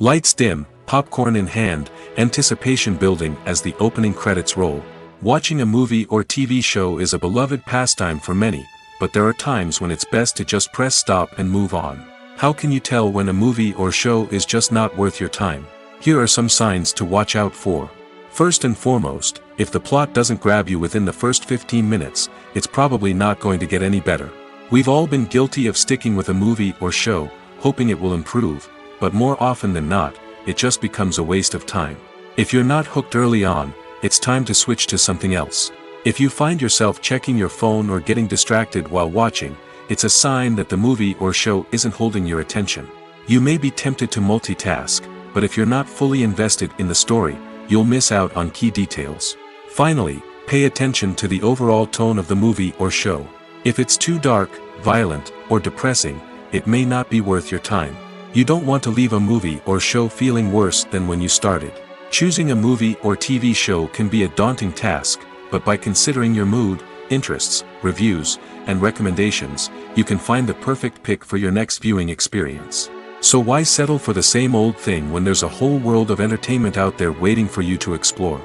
Lights dim, popcorn in hand, anticipation building as the opening credits roll. Watching a movie or TV show is a beloved pastime for many, but there are times when it's best to just press stop and move on. How can you tell when a movie or show is just not worth your time? Here are some signs to watch out for. First and foremost, if the plot doesn't grab you within the first 15 minutes, it's probably not going to get any better. We've all been guilty of sticking with a movie or show, hoping it will improve, but more often than not, it just becomes a waste of time. If you're not hooked early on, it's time to switch to something else. If you find yourself checking your phone or getting distracted while watching, it's a sign that the movie or show isn't holding your attention. You may be tempted to multitask, but if you're not fully invested in the story, you'll miss out on key details. Finally, pay attention to the overall tone of the movie or show. If it's too dark, violent, or depressing, it may not be worth your time. You don't want to leave a movie or show feeling worse than when you started. Choosing a movie or TV show can be a daunting task, but by considering your mood, interests, reviews, and recommendations, you can find the perfect pick for your next viewing experience. So why settle for the same old thing when there's a whole world of entertainment out there waiting for you to explore?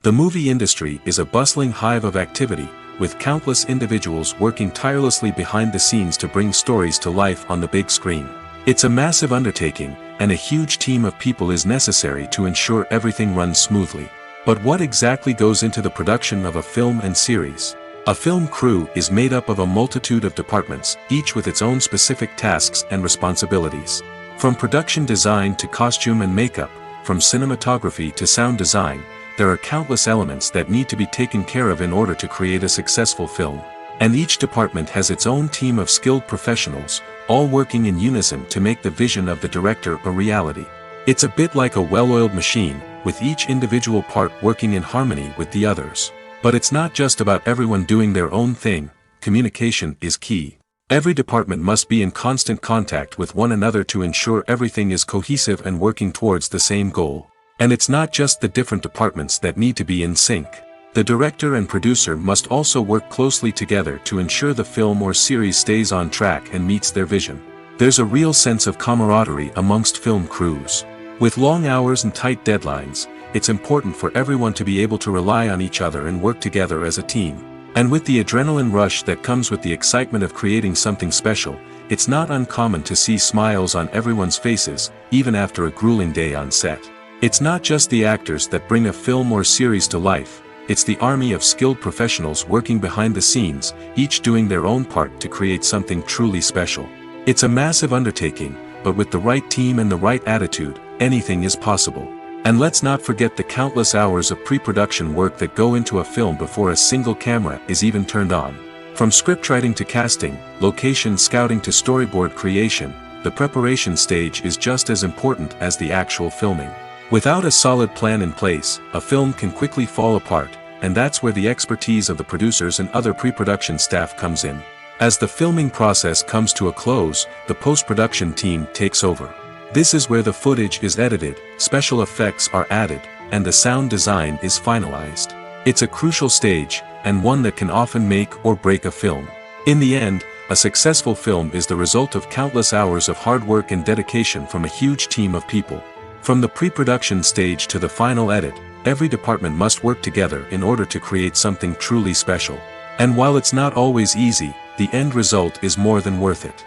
The movie industry is a bustling hive of activity, with countless individuals working tirelessly behind the scenes to bring stories to life on the big screen. It's a massive undertaking, and a huge team of people is necessary to ensure everything runs smoothly. But what exactly goes into the production of a film and series? A film crew is made up of a multitude of departments, each with its own specific tasks and responsibilities. From production design to costume and makeup, from cinematography to sound design, there are countless elements that need to be taken care of in order to create a successful film. And each department has its own team of skilled professionals, all working in unison to make the vision of the director a reality. It's a bit like a well-oiled machine, with each individual part working in harmony with the others. But it's not just about everyone doing their own thing. Communication is key. Every department must be in constant contact with one another to ensure everything is cohesive and working towards the same goal. And it's not just the different departments that need to be in sync. The director and producer must also work closely together to ensure the film or series stays on track and meets their vision. There's a real sense of camaraderie amongst film crews. With long hours and tight deadlines, it's important for everyone to be able to rely on each other and work together as a team. And with the adrenaline rush that comes with the excitement of creating something special, it's not uncommon to see smiles on everyone's faces, even after a grueling day on set. It's not just the actors that bring a film or series to life, it's the army of skilled professionals working behind the scenes, each doing their own part to create something truly special. It's a massive undertaking, but with the right team and the right attitude, anything is possible. And let's not forget the countless hours of pre-production work that go into a film before a single camera is even turned on. From scriptwriting to casting, location scouting to storyboard creation, the preparation stage is just as important as the actual filming. Without a solid plan in place, a film can quickly fall apart, and that's where the expertise of the producers and other pre-production staff comes in. As the filming process comes to a close, the post-production team takes over. This is where the footage is edited, special effects are added, and the sound design is finalized. It's a crucial stage, and one that can often make or break a film. In the end, a successful film is the result of countless hours of hard work and dedication from a huge team of people. From the pre-production stage to the final edit, every department must work together in order to create something truly special. And while it's not always easy, the end result is more than worth it.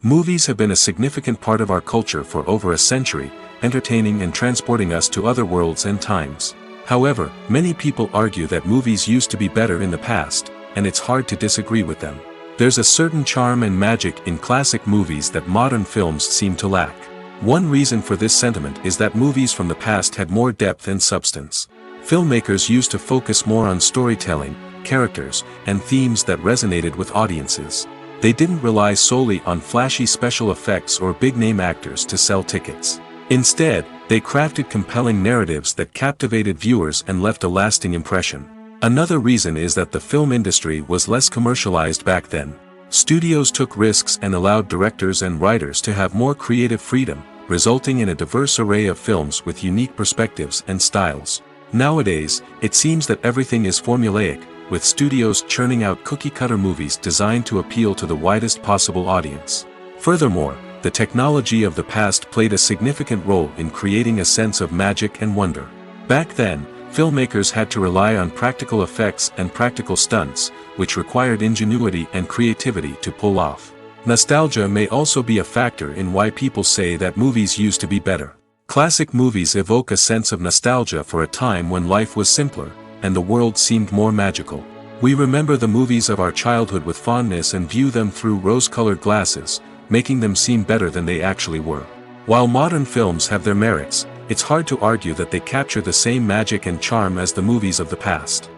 Movies have been a significant part of our culture for over a century, entertaining and transporting us to other worlds and times. However, many people argue that movies used to be better in the past, and it's hard to disagree with them. There's a certain charm and magic in classic movies that modern films seem to lack. One reason for this sentiment is that movies from the past had more depth and substance. Filmmakers used to focus more on storytelling, characters, and themes that resonated with audiences. They didn't rely solely on flashy special effects or big-name actors to sell tickets. Instead, they crafted compelling narratives that captivated viewers and left a lasting impression. Another reason is that the film industry was less commercialized back then. Studios took risks and allowed directors and writers to have more creative freedom, resulting in a diverse array of films with unique perspectives and styles. Nowadays, it seems that everything is formulaic, with studios churning out cookie-cutter movies designed to appeal to the widest possible audience. Furthermore, the technology of the past played a significant role in creating a sense of magic and wonder. Back then, filmmakers had to rely on practical effects and practical stunts, which required ingenuity and creativity to pull off. Nostalgia may also be a factor in why people say that movies used to be better. Classic movies evoke a sense of nostalgia for a time when life was simpler, and the world seemed more magical. We remember the movies of our childhood with fondness and view them through rose-colored glasses, making them seem better than they actually were. While modern films have their merits, it's hard to argue that they capture the same magic and charm as the movies of the past.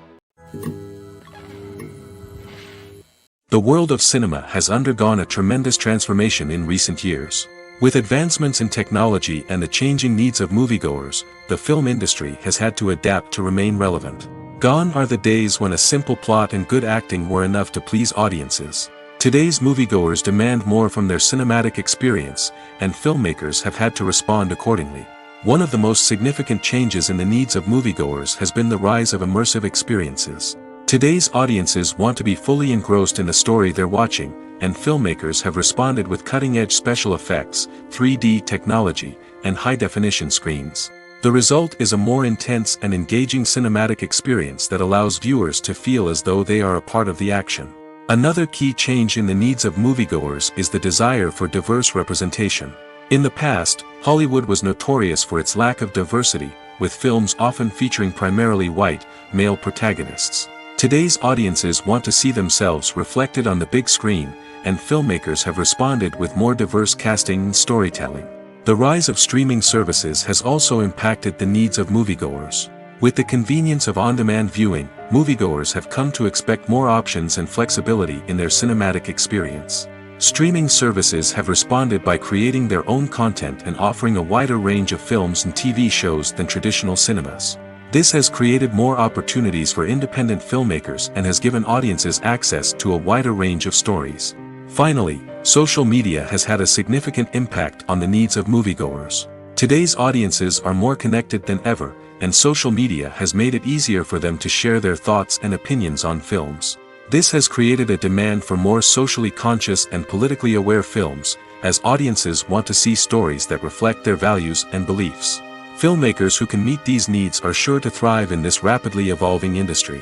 The world of cinema has undergone a tremendous transformation in recent years. With advancements in technology and the changing needs of moviegoers, the film industry has had to adapt to remain relevant. Gone are the days when a simple plot and good acting were enough to please audiences. Today's moviegoers demand more from their cinematic experience, and filmmakers have had to respond accordingly. One of the most significant changes in the needs of moviegoers has been the rise of immersive experiences. Today's audiences want to be fully engrossed in the story they're watching, and filmmakers have responded with cutting-edge special effects, 3D technology, and high-definition screens. The result is a more intense and engaging cinematic experience that allows viewers to feel as though they are a part of the action. Another key change in the needs of moviegoers is the desire for diverse representation. In the past, Hollywood was notorious for its lack of diversity, with films often featuring primarily white, male protagonists. Today's audiences want to see themselves reflected on the big screen, and filmmakers have responded with more diverse casting and storytelling. The rise of streaming services has also impacted the needs of moviegoers. With the convenience of on-demand viewing, moviegoers have come to expect more options and flexibility in their cinematic experience. Streaming services have responded by creating their own content and offering a wider range of films and TV shows than traditional cinemas. This has created more opportunities for independent filmmakers and has given audiences access to a wider range of stories. Finally, social media has had a significant impact on the needs of moviegoers. Today's audiences are more connected than ever, and social media has made it easier for them to share their thoughts and opinions on films. This has created a demand for more socially conscious and politically aware films, as audiences want to see stories that reflect their values and beliefs. Filmmakers who can meet these needs are sure to thrive in this rapidly evolving industry.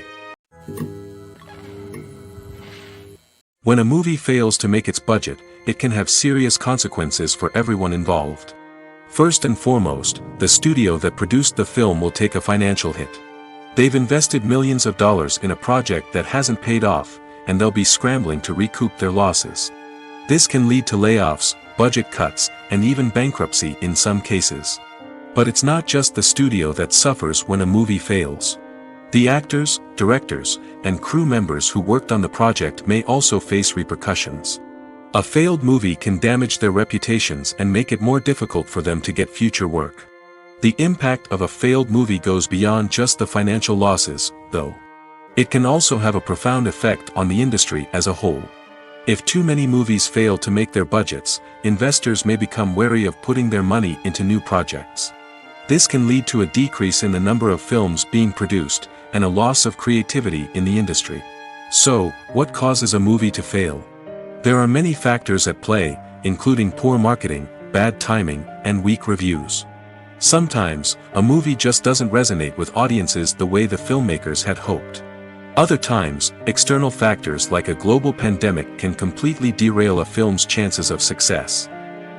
When a movie fails to make its budget, it can have serious consequences for everyone involved. First and foremost, the studio that produced the film will take a financial hit. They've invested millions of dollars in a project that hasn't paid off, and they'll be scrambling to recoup their losses. This can lead to layoffs, budget cuts, and even bankruptcy in some cases. But it's not just the studio that suffers when a movie fails. The actors, directors, and crew members who worked on the project may also face repercussions. A failed movie can damage their reputations and make it more difficult for them to get future work. The impact of a failed movie goes beyond just the financial losses, though. It can also have a profound effect on the industry as a whole. If too many movies fail to make their budgets, investors may become wary of putting their money into new projects. This can lead to a decrease in the number of films being produced, and a loss of creativity in the industry. So, what causes a movie to fail? There are many factors at play, including poor marketing, bad timing, and weak reviews. Sometimes, a movie just doesn't resonate with audiences the way the filmmakers had hoped. Other times, external factors like a global pandemic can completely derail a film's chances of success.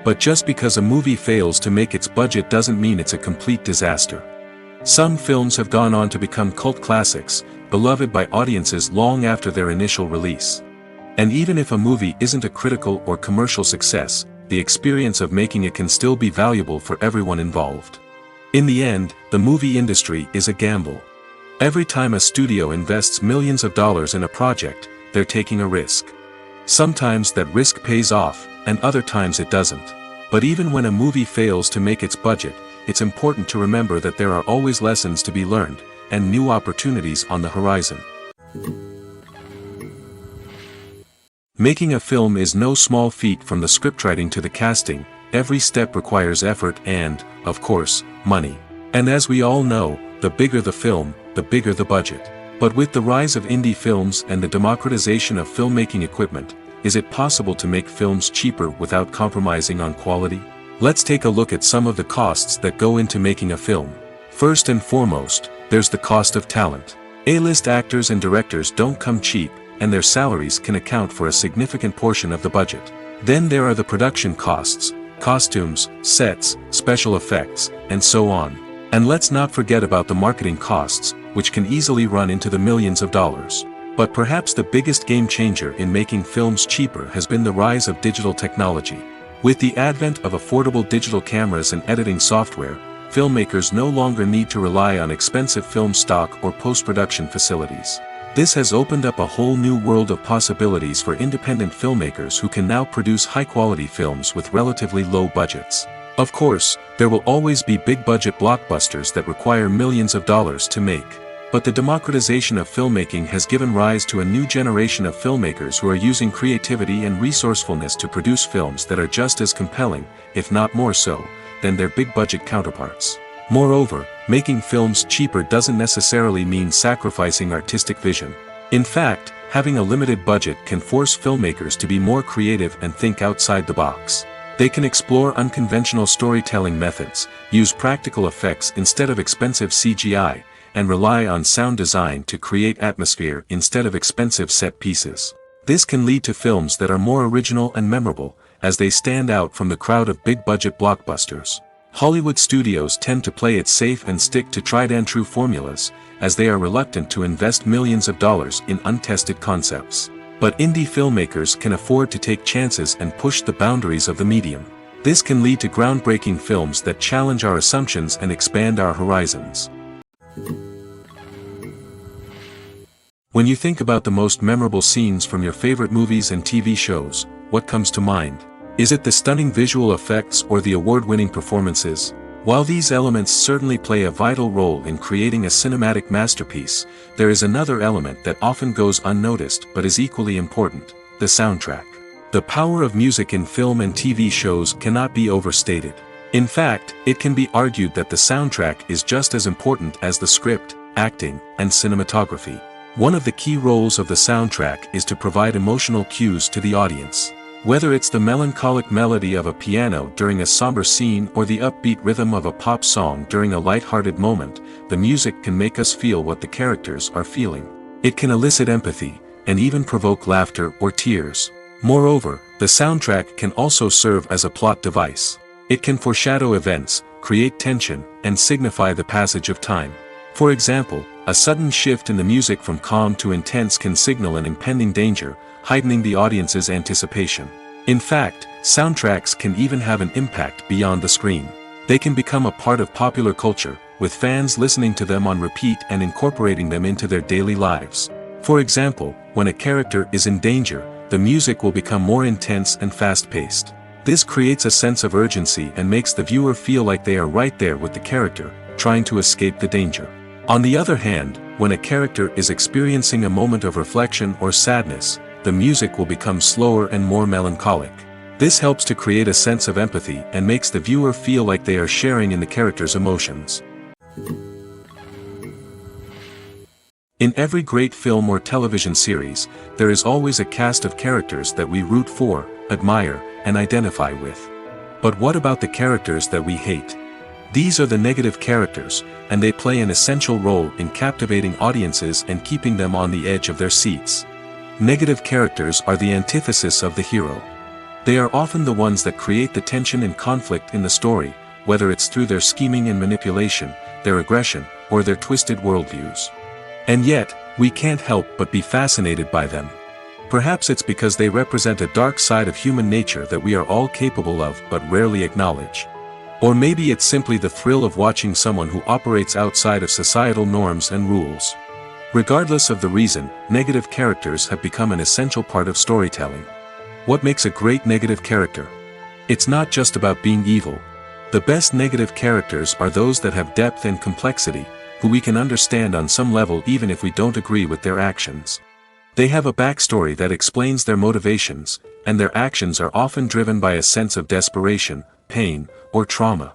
But just because a movie fails to make its budget doesn't mean it's a complete disaster. Some films have gone on to become cult classics, beloved by audiences long after their initial release. And even if a movie isn't a critical or commercial success, the experience of making it can still be valuable for everyone involved. In the end, the movie industry is a gamble. Every time a studio invests millions of dollars in a project, they're taking a risk. Sometimes that risk pays off, and other times it doesn't. But even when a movie fails to make its budget, it's important to remember that there are always lessons to be learned, and new opportunities on the horizon. Making a film is no small feat. From the scriptwriting to the casting, every step requires effort and, of course, money. And as we all know, the bigger the film, the bigger the budget. But with the rise of indie films and the democratization of filmmaking equipment, is it possible to make films cheaper without compromising on quality? Let's take a look at some of the costs that go into making a film. First and foremost, there's the cost of talent. A-list actors and directors don't come cheap, and their salaries can account for a significant portion of the budget. Then there are the production costs, costumes, sets, special effects, and so on. And let's not forget about the marketing costs, which can easily run into the millions of dollars. But perhaps the biggest game changer in making films cheaper has been the rise of digital technology. With the advent of affordable digital cameras and editing software, filmmakers no longer need to rely on expensive film stock or post-production facilities. This has opened up a whole new world of possibilities for independent filmmakers who can now produce high-quality films with relatively low budgets. Of course, there will always be big-budget blockbusters that require millions of dollars to make. But the democratization of filmmaking has given rise to a new generation of filmmakers who are using creativity and resourcefulness to produce films that are just as compelling, if not more so, than their big-budget counterparts. Moreover, making films cheaper doesn't necessarily mean sacrificing artistic vision. In fact, having a limited budget can force filmmakers to be more creative and think outside the box. They can explore unconventional storytelling methods, use practical effects instead of expensive CGI, and rely on sound design to create atmosphere instead of expensive set pieces. This can lead to films that are more original and memorable, as they stand out from the crowd of big-budget blockbusters. Hollywood studios tend to play it safe and stick to tried-and-true formulas, as they are reluctant to invest millions of dollars in untested concepts. But indie filmmakers can afford to take chances and push the boundaries of the medium. This can lead to groundbreaking films that challenge our assumptions and expand our horizons. When you think about the most memorable scenes from your favorite movies and TV shows, what comes to mind? Is it the stunning visual effects or the award-winning performances? While these elements certainly play a vital role in creating a cinematic masterpiece, there is another element that often goes unnoticed but is equally important: the soundtrack. The power of music in film and TV shows cannot be overstated. In fact, it can be argued that the soundtrack is just as important as the script, acting, and cinematography. One of the key roles of the soundtrack is to provide emotional cues to the audience. Whether it's the melancholic melody of a piano during a somber scene or the upbeat rhythm of a pop song during a light-hearted moment, the music can make us feel what the characters are feeling. It can elicit empathy, and even provoke laughter or tears. Moreover, the soundtrack can also serve as a plot device. It can foreshadow events, create tension, and signify the passage of time. For example, a sudden shift in the music from calm to intense can signal an impending danger, heightening the audience's anticipation. In fact, soundtracks can even have an impact beyond the screen. They can become a part of popular culture, with fans listening to them on repeat and incorporating them into their daily lives. For example, when a character is in danger, the music will become more intense and fast-paced. This creates a sense of urgency and makes the viewer feel like they are right there with the character, trying to escape the danger. On the other hand, when a character is experiencing a moment of reflection or sadness, the music will become slower and more melancholic. This helps to create a sense of empathy and makes the viewer feel like they are sharing in the character's emotions. In every great film or television series, there is always a cast of characters that we root for, admire, and identify with. But what about the characters that we hate? These are the negative characters, and they play an essential role in captivating audiences and keeping them on the edge of their seats. Negative characters are the antithesis of the hero. They are often the ones that create the tension and conflict in the story, whether it's through their scheming and manipulation, their aggression, or their twisted worldviews. And yet, we can't help but be fascinated by them. Perhaps it's because they represent a dark side of human nature that we are all capable of but rarely acknowledge. Or maybe it's simply the thrill of watching someone who operates outside of societal norms and rules. Regardless of the reason, negative characters have become an essential part of storytelling. What makes a great negative character? It's not just about being evil. The best negative characters are those that have depth and complexity, who we can understand on some level even if we don't agree with their actions. They have a backstory that explains their motivations, and their actions are often driven by a sense of desperation, pain, or trauma.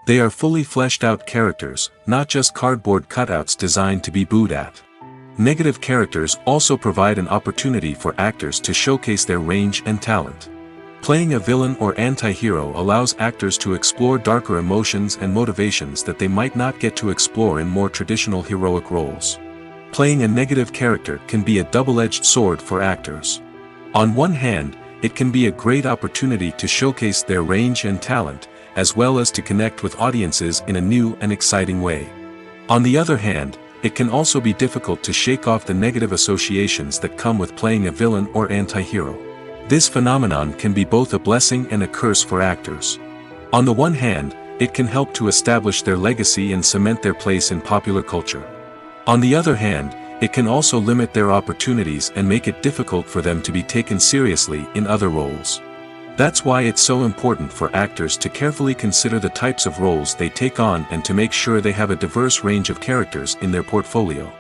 They are fully fleshed out characters, not just cardboard cutouts designed to be booed at. Negative characters also provide an opportunity for actors to showcase their range and talent. Playing a villain or anti-hero allows actors to explore darker emotions and motivations that they might not get to explore in more traditional heroic roles. Playing a negative character can be a double-edged sword for actors. On one hand, it can be a great opportunity to showcase their range and talent, as well as to connect with audiences in a new and exciting way. On the other hand, it can also be difficult to shake off the negative associations that come with playing a villain or anti-hero. This phenomenon can be both a blessing and a curse for actors. On the one hand, it can help to establish their legacy and cement their place in popular culture. On the other hand, it can also limit their opportunities and make it difficult for them to be taken seriously in other roles. That's why it's so important for actors to carefully consider the types of roles they take on and to make sure they have a diverse range of characters in their portfolio.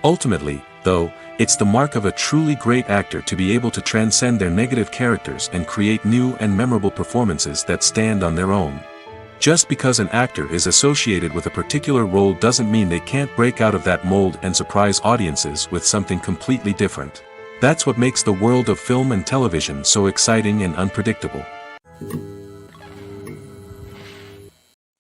Ultimately, though, it's the mark of a truly great actor to be able to transcend their negative characters and create new and memorable performances that stand on their own. Just because an actor is associated with a particular role doesn't mean they can't break out of that mold and surprise audiences with something completely different. That's what makes the world of film and television so exciting and unpredictable.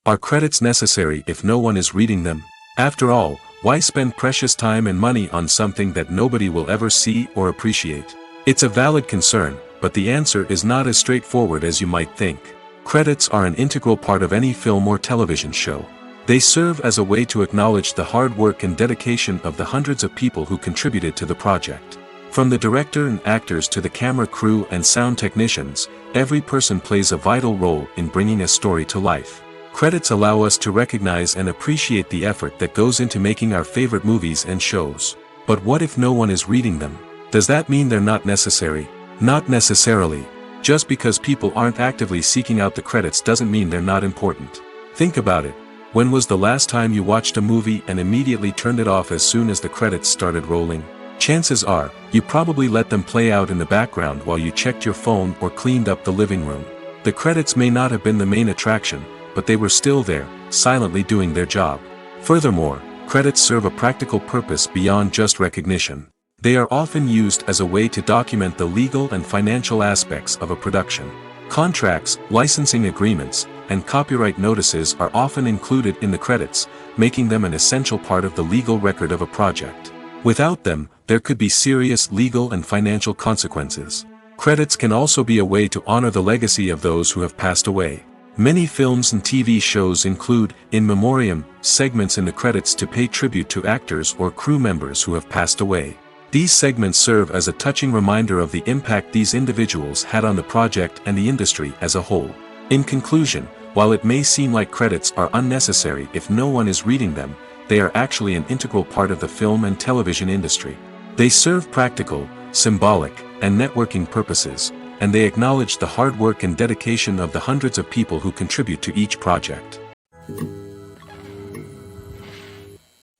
Are credits necessary if no one is reading them? After all, why spend precious time and money on something that nobody will ever see or appreciate? It's a valid concern, but the answer is not as straightforward as you might think. Credits are an integral part of any film or television show. They serve as a way to acknowledge the hard work and dedication of the hundreds of people who contributed to the project. From the director and actors to the camera crew and sound technicians, every person plays a vital role in bringing a story to life. Credits allow us to recognize and appreciate the effort that goes into making our favorite movies and shows. But what if no one is reading them? Does that mean they're not necessary? Not necessarily. Just because people aren't actively seeking out the credits doesn't mean they're not important. Think about it. When was the last time you watched a movie and immediately turned it off as soon as the credits started rolling? Chances are, you probably let them play out in the background while you checked your phone or cleaned up the living room. The credits may not have been the main attraction, but they were still there, silently doing their job. Furthermore, credits serve a practical purpose beyond just recognition. They are often used as a way to document the legal and financial aspects of a production. Contracts, licensing agreements, and copyright notices are often included in the credits, making them an essential part of the legal record of a project. Without them, there could be serious legal and financial consequences. Credits can also be a way to honor the legacy of those who have passed away. Many films and TV shows include, in memoriam, segments in the credits to pay tribute to actors or crew members who have passed away. These segments serve as a touching reminder of the impact these individuals had on the project and the industry as a whole. In conclusion, while it may seem like credits are unnecessary if no one is reading them, they are actually an integral part of the film and television industry. They serve practical, symbolic, and networking purposes, and they acknowledge the hard work and dedication of the hundreds of people who contribute to each project.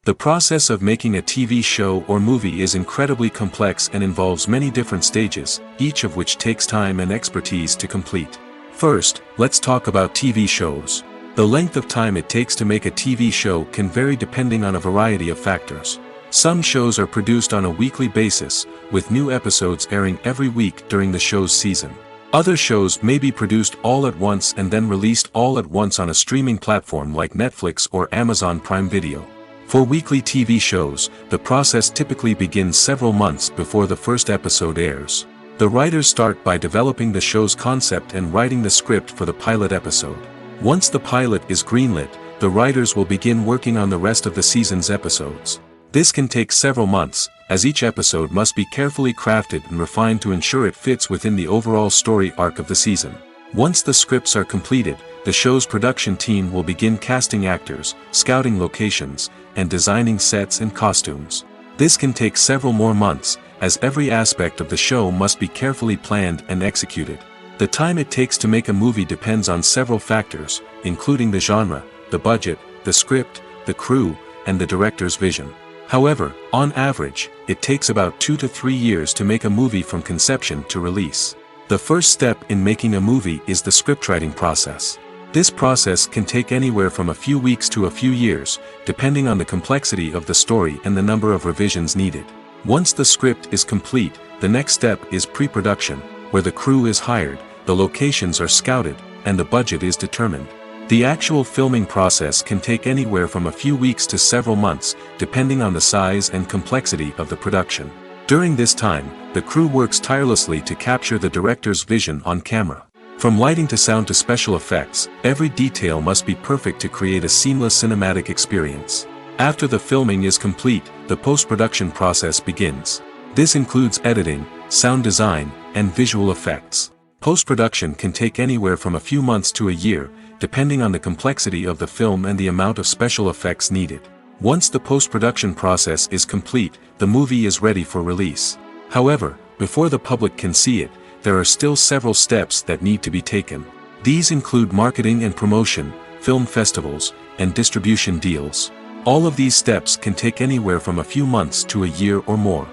The process of making a TV show or movie is incredibly complex and involves many different stages, each of which takes time and expertise to complete. First, let's talk about TV shows. The length of time it takes to make a TV show can vary depending on a variety of factors. Some shows are produced on a weekly basis, with new episodes airing every week during the show's season. Other shows may be produced all at once and then released all at once on a streaming platform like Netflix or Amazon Prime Video. For weekly TV shows, the process typically begins several months before the first episode airs. The writers start by developing the show's concept and writing the script for the pilot episode. Once the pilot is greenlit, the writers will begin working on the rest of the season's episodes. This can take several months, as each episode must be carefully crafted and refined to ensure it fits within the overall story arc of the season. Once the scripts are completed, the show's production team will begin casting actors, scouting locations, and designing sets and costumes. This can take several more months, as every aspect of the show must be carefully planned and executed. The time it takes to make a movie depends on several factors, including the genre, the budget, the script, the crew, and the director's vision. However, on average, it takes about 2 to 3 years to make a movie from conception to release. The first step in making a movie is the scriptwriting process. This process can take anywhere from a few weeks to a few years, depending on the complexity of the story and the number of revisions needed. Once the script is complete, the next step is pre-production, where the crew is hired, the locations are scouted, and the budget is determined. The actual filming process can take anywhere from a few weeks to several months, depending on the size and complexity of the production. During this time, the crew works tirelessly to capture the director's vision on camera. From lighting to sound to special effects, every detail must be perfect to create a seamless cinematic experience. After the filming is complete, the post-production process begins. This includes editing, sound design, and visual effects. Post-production can take anywhere from a few months to a year, depending on the complexity of the film and the amount of special effects needed. Once the post-production process is complete, the movie is ready for release. However, before the public can see it, there are still several steps that need to be taken. These include marketing and promotion, film festivals, and distribution deals. All of these steps can take anywhere from a few months to a year or more.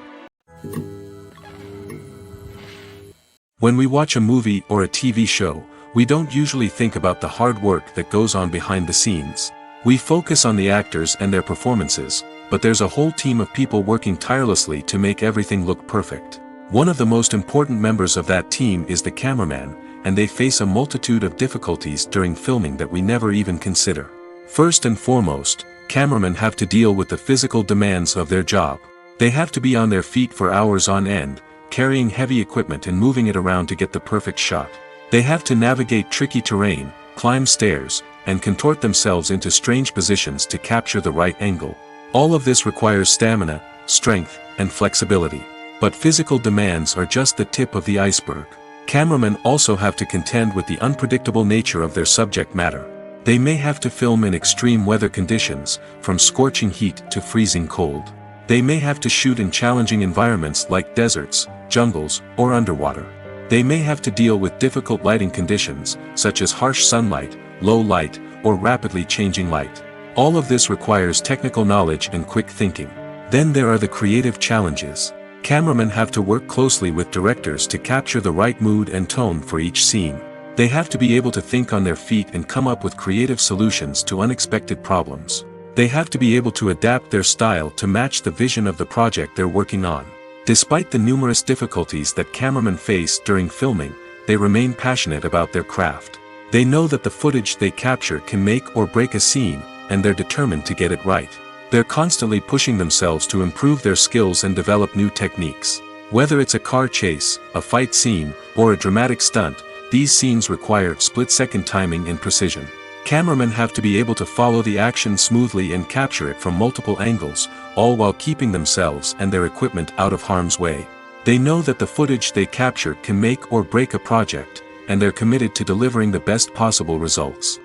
When we watch a movie or a TV show, we don't usually think about the hard work that goes on behind the scenes. We focus on the actors and their performances, but there's a whole team of people working tirelessly to make everything look perfect. One of the most important members of that team is the cameraman, and they face a multitude of difficulties during filming that we never even consider. First and foremost, cameramen have to deal with the physical demands of their job. They have to be on their feet for hours on end, carrying heavy equipment and moving it around to get the perfect shot. They have to navigate tricky terrain, climb stairs, and contort themselves into strange positions to capture the right angle. All of this requires stamina, strength, and flexibility. But physical demands are just the tip of the iceberg. Cameramen also have to contend with the unpredictable nature of their subject matter. They may have to film in extreme weather conditions, from scorching heat to freezing cold. They may have to shoot in challenging environments like deserts, jungles, or underwater. They may have to deal with difficult lighting conditions, such as harsh sunlight, low light, or rapidly changing light. All of this requires technical knowledge and quick thinking. Then there are the creative challenges. Cameramen have to work closely with directors to capture the right mood and tone for each scene. They have to be able to think on their feet and come up with creative solutions to unexpected problems. They have to be able to adapt their style to match the vision of the project they're working on. Despite the numerous difficulties that cameramen face during filming, they remain passionate about their craft. They know that the footage they capture can make or break a scene, and they're determined to get it right. They're constantly pushing themselves to improve their skills and develop new techniques. Whether it's a car chase, a fight scene, or a dramatic stunt, these scenes require split-second timing and precision. Cameramen have to be able to follow the action smoothly and capture it from multiple angles, all while keeping themselves and their equipment out of harm's way. They know that the footage they capture can make or break a project, and they're committed to delivering the best possible results.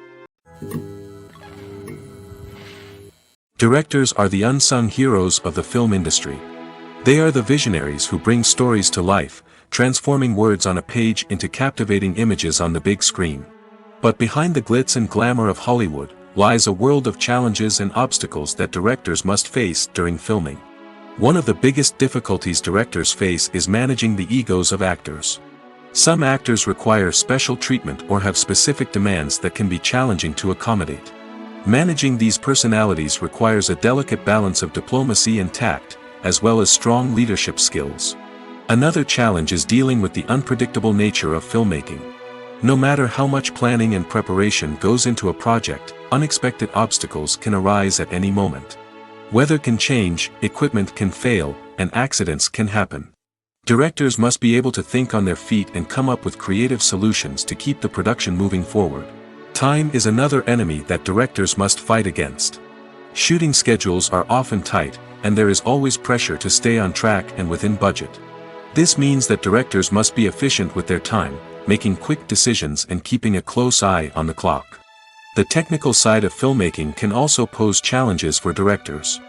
Directors are the unsung heroes of the film industry. They are the visionaries who bring stories to life, transforming words on a page into captivating images on the big screen. But behind the glitz and glamour of Hollywood, lies a world of challenges and obstacles that directors must face during filming. One of the biggest difficulties directors face is managing the egos of actors. Some actors require special treatment or have specific demands that can be challenging to accommodate. Managing these personalities requires a delicate balance of diplomacy and tact, as well as strong leadership skills. Another challenge is dealing with the unpredictable nature of filmmaking. No matter how much planning and preparation goes into a project, unexpected obstacles can arise at any moment. Weather can change, equipment can fail, and accidents can happen. Directors must be able to think on their feet and come up with creative solutions to keep the production moving forward. Time is another enemy that directors must fight against. Shooting schedules are often tight, and there is always pressure to stay on track and within budget. This means that directors must be efficient with their time, making quick decisions and keeping a close eye on the clock. The technical side of filmmaking can also pose challenges for directors.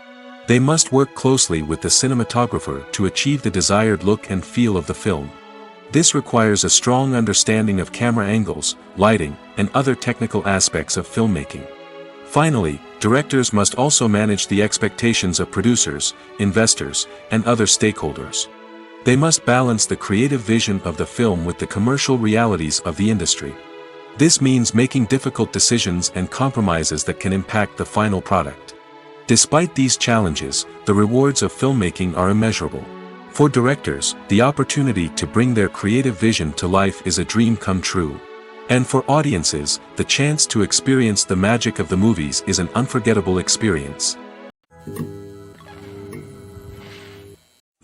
They must work closely with the cinematographer to achieve the desired look and feel of the film. This requires a strong understanding of camera angles, lighting, and other technical aspects of filmmaking. Finally, directors must also manage the expectations of producers, investors, and other stakeholders. They must balance the creative vision of the film with the commercial realities of the industry. This means making difficult decisions and compromises that can impact the final product. Despite these challenges, the rewards of filmmaking are immeasurable. For directors, the opportunity to bring their creative vision to life is a dream come true. And for audiences, the chance to experience the magic of the movies is an unforgettable experience.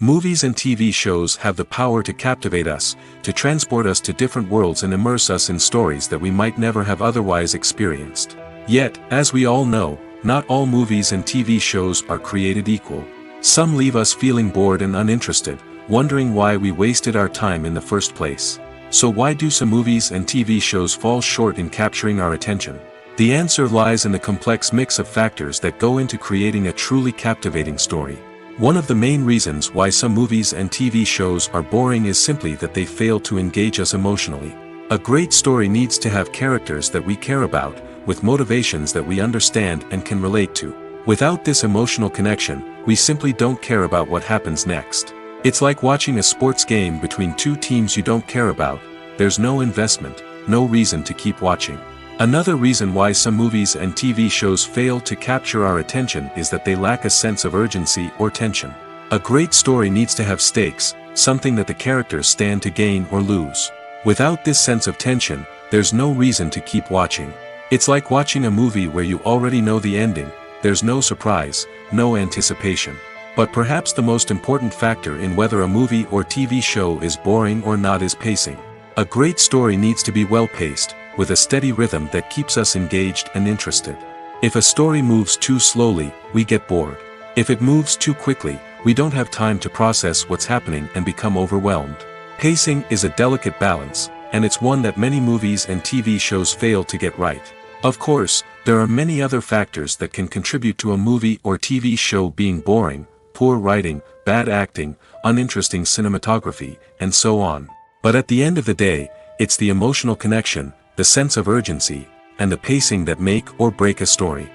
Movies and TV shows have the power to captivate us, to transport us to different worlds and immerse us in stories that we might never have otherwise experienced. Yet, as we all know, not all movies and TV shows are created equal. Some leave us feeling bored and uninterested, wondering why we wasted our time in the first place. So why do some movies and TV shows fall short in capturing our attention? The answer lies in the complex mix of factors that go into creating a truly captivating story. One of the main reasons why some movies and TV shows are boring is simply that they fail to engage us emotionally. A great story needs to have characters that we care about, with motivations that we understand and can relate to. Without this emotional connection, we simply don't care about what happens next. It's like watching a sports game between two teams you don't care about. There's no investment, no reason to keep watching. Another reason why some movies and TV shows fail to capture our attention is that they lack a sense of urgency or tension. A great story needs to have stakes, something that the characters stand to gain or lose. Without this sense of tension, there's no reason to keep watching. It's like watching a movie where you already know the ending. There's no surprise, no anticipation. But perhaps the most important factor in whether a movie or TV show is boring or not is pacing. A great story needs to be well-paced, with a steady rhythm that keeps us engaged and interested. If a story moves too slowly, we get bored. If it moves too quickly, we don't have time to process what's happening and become overwhelmed. Pacing is a delicate balance, and it's one that many movies and TV shows fail to get right. Of course, there are many other factors that can contribute to a movie or TV show being boring: poor writing, bad acting, uninteresting cinematography, and so on. But at the end of the day, it's the emotional connection, the sense of urgency, and the pacing that make or break a story.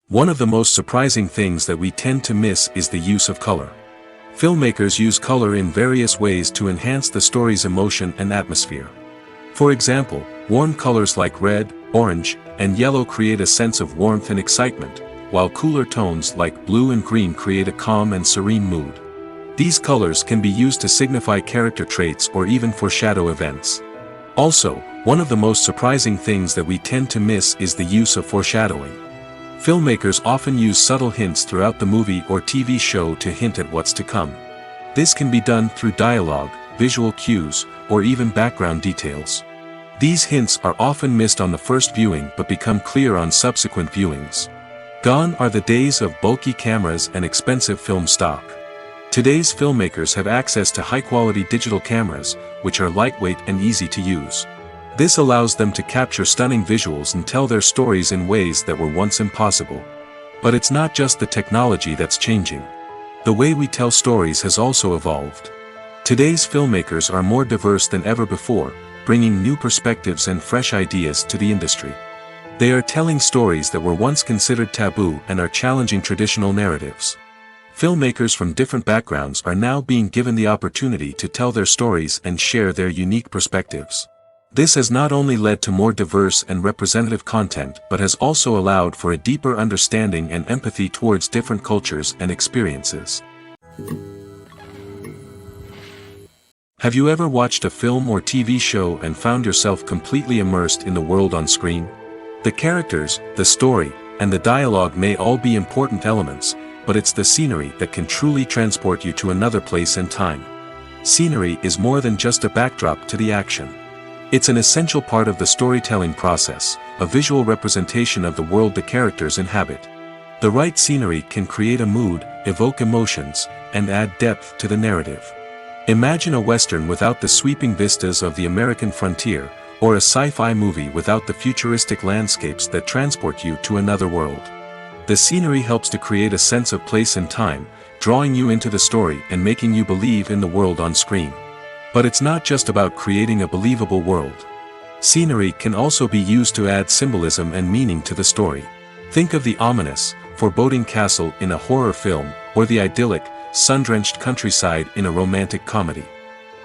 One of the most surprising things that we tend to miss is the use of color. Filmmakers use color in various ways to enhance the story's emotion and atmosphere. For example, warm colors like red, orange, and yellow create a sense of warmth and excitement, while cooler tones like blue and green create a calm and serene mood. These colors can be used to signify character traits or even foreshadow events. Also, one of the most surprising things that we tend to miss is the use of foreshadowing. Filmmakers often use subtle hints throughout the movie or TV show to hint at what's to come. This can be done through dialogue, visual cues, or even background details. These hints are often missed on the first viewing but become clear on subsequent viewings. Gone are the days of bulky cameras and expensive film stock. Today's filmmakers have access to high-quality digital cameras, which are lightweight and easy to use. This allows them to capture stunning visuals and tell their stories in ways that were once impossible. But it's not just the technology that's changing. The way we tell stories has also evolved. Today's filmmakers are more diverse than ever before, bringing new perspectives and fresh ideas to the industry. They are telling stories that were once considered taboo and are challenging traditional narratives. Filmmakers from different backgrounds are now being given the opportunity to tell their stories and share their unique perspectives. This has not only led to more diverse and representative content but has also allowed for a deeper understanding and empathy towards different cultures and experiences. Have you ever watched a film or TV show and found yourself completely immersed in the world on screen? The characters, the story, and the dialogue may all be important elements, but it's the scenery that can truly transport you to another place and time. Scenery is more than just a backdrop to the action. It's an essential part of the storytelling process, a visual representation of the world the characters inhabit. The right scenery can create a mood, evoke emotions, and add depth to the narrative. Imagine a Western without the sweeping vistas of the American frontier, or a sci-fi movie without the futuristic landscapes that transport you to another world. The scenery helps to create a sense of place and time, drawing you into the story and making you believe in the world on screen. But it's not just about creating a believable world. Scenery can also be used to add symbolism and meaning to the story. Think of the ominous, foreboding castle in a horror film, or the idyllic, sun-drenched countryside in a romantic comedy.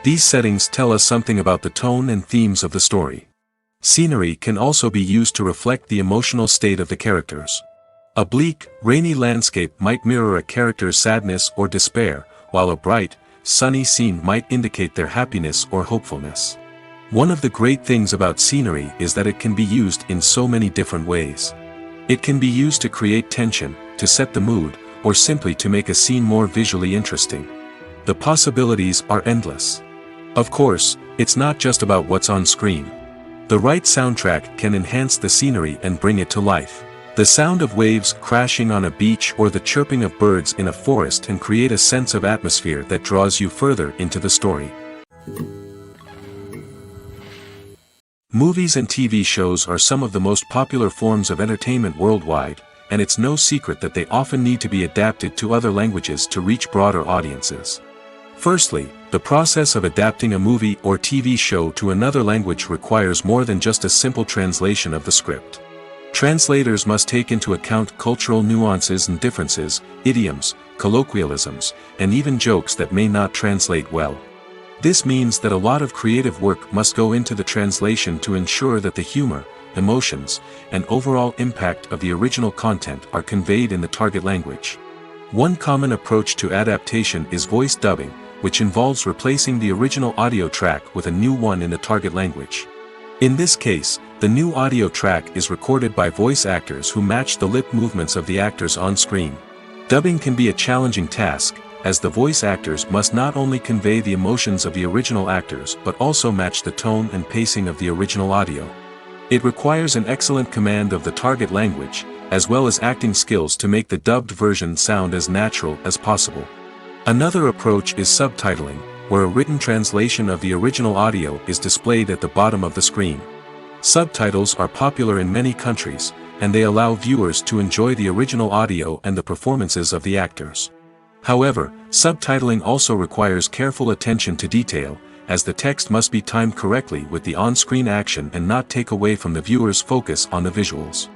These settings tell us something about the tone and themes of the story. Scenery can also be used to reflect the emotional state of the characters. A bleak, rainy landscape might mirror a character's sadness or despair, while a bright, sunny scene might indicate their happiness or hopefulness. One of the great things about scenery is that it can be used in so many different ways. It can be used to create tension, to set the mood, or simply to make a scene more visually interesting. The possibilities are endless. Of course, it's not just about what's on screen. The right soundtrack can enhance the scenery and bring it to life. The sound of waves crashing on a beach or the chirping of birds in a forest can create a sense of atmosphere that draws you further into the story. Movies and TV shows are some of the most popular forms of entertainment worldwide, and it's no secret that they often need to be adapted to other languages to reach broader audiences. Firstly, the process of adapting a movie or TV show to another language requires more than just a simple translation of the script. Translators must take into account cultural nuances and differences, idioms, colloquialisms, and even jokes that may not translate well. This means that a lot of creative work must go into the translation to ensure that the humor, emotions, and overall impact of the original content are conveyed in the target language. One common approach to adaptation is voice dubbing, which involves replacing the original audio track with a new one in the target language. In this case, the new audio track is recorded by voice actors who match the lip movements of the actors on screen. Dubbing can be a challenging task, as the voice actors must not only convey the emotions of the original actors but also match the tone and pacing of the original audio. It requires an excellent command of the target language, as well as acting skills to make the dubbed version sound as natural as possible. Another approach is subtitling, where a written translation of the original audio is displayed at the bottom of the screen. Subtitles are popular in many countries, and they allow viewers to enjoy the original audio and the performances of the actors. However, subtitling also requires careful attention to detail, as the text must be timed correctly with the on-screen action and not take away from the viewer's focus on the visuals.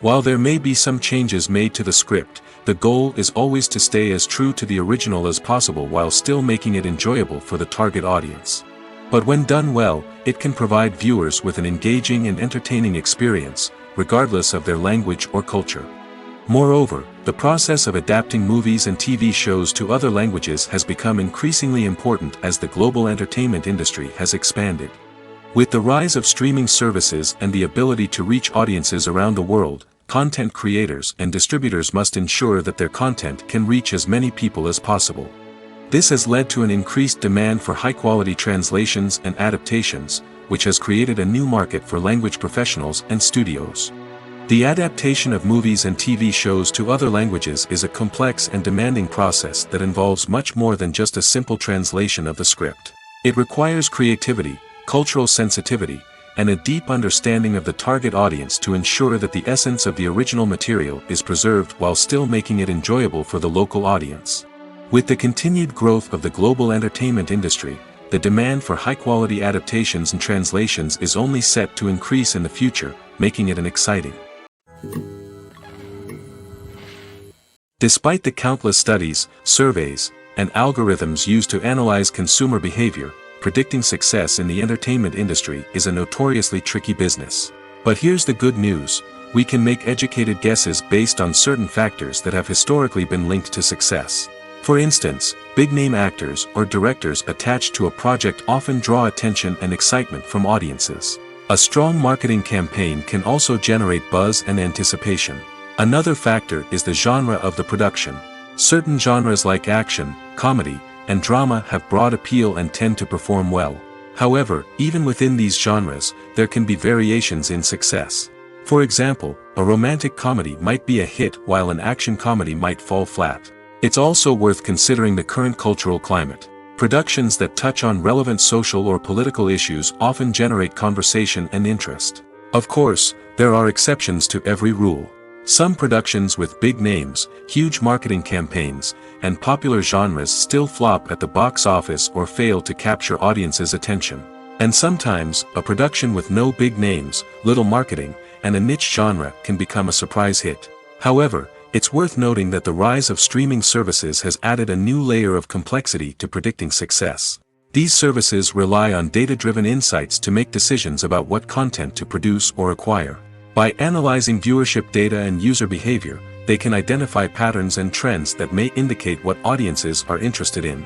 While there may be some changes made to the script, the goal is always to stay as true to the original as possible while still making it enjoyable for the target audience. But when done well, it can provide viewers with an engaging and entertaining experience, regardless of their language or culture. Moreover, the process of adapting movies and TV shows to other languages has become increasingly important as the global entertainment industry has expanded. With the rise of streaming services and the ability to reach audiences around the world, content creators and distributors must ensure that their content can reach as many people as possible. This has led to an increased demand for high-quality translations and adaptations, which has created a new market for language professionals and studios. The adaptation of movies and TV shows to other languages is a complex and demanding process that involves much more than just a simple translation of the script. It requires creativity, cultural sensitivity, and a deep understanding of the target audience to ensure that the essence of the original material is preserved while still making it enjoyable for the local audience. With the continued growth of the global entertainment industry, the demand for high-quality adaptations and translations is only set to increase in the future, making it an exciting. Despite the countless studies, surveys, and algorithms used to analyze consumer behavior, predicting success in the entertainment industry is a notoriously tricky business. But here's the good news: we can make educated guesses based on certain factors that have historically been linked to success. For instance, big-name actors or directors attached to a project often draw attention and excitement from audiences. A strong marketing campaign can also generate buzz and anticipation. Another factor is the genre of the production. Certain genres like action, comedy, and drama have broad appeal and tend to perform well. However, even within these genres, there can be variations in success. For example, a romantic comedy might be a hit while an action comedy might fall flat. It's also worth considering the current cultural climate. Productions that touch on relevant social or political issues often generate conversation and interest. Of course, there are exceptions to every rule. Some productions with big names, huge marketing campaigns, and popular genres still flop at the box office or fail to capture audiences' attention. And sometimes, a production with no big names, little marketing, and a niche genre can become a surprise hit. However, it's worth noting that the rise of streaming services has added a new layer of complexity to predicting success. These services rely on data-driven insights to make decisions about what content to produce or acquire. By analyzing viewership data and user behavior, they can identify patterns and trends that may indicate what audiences are interested in.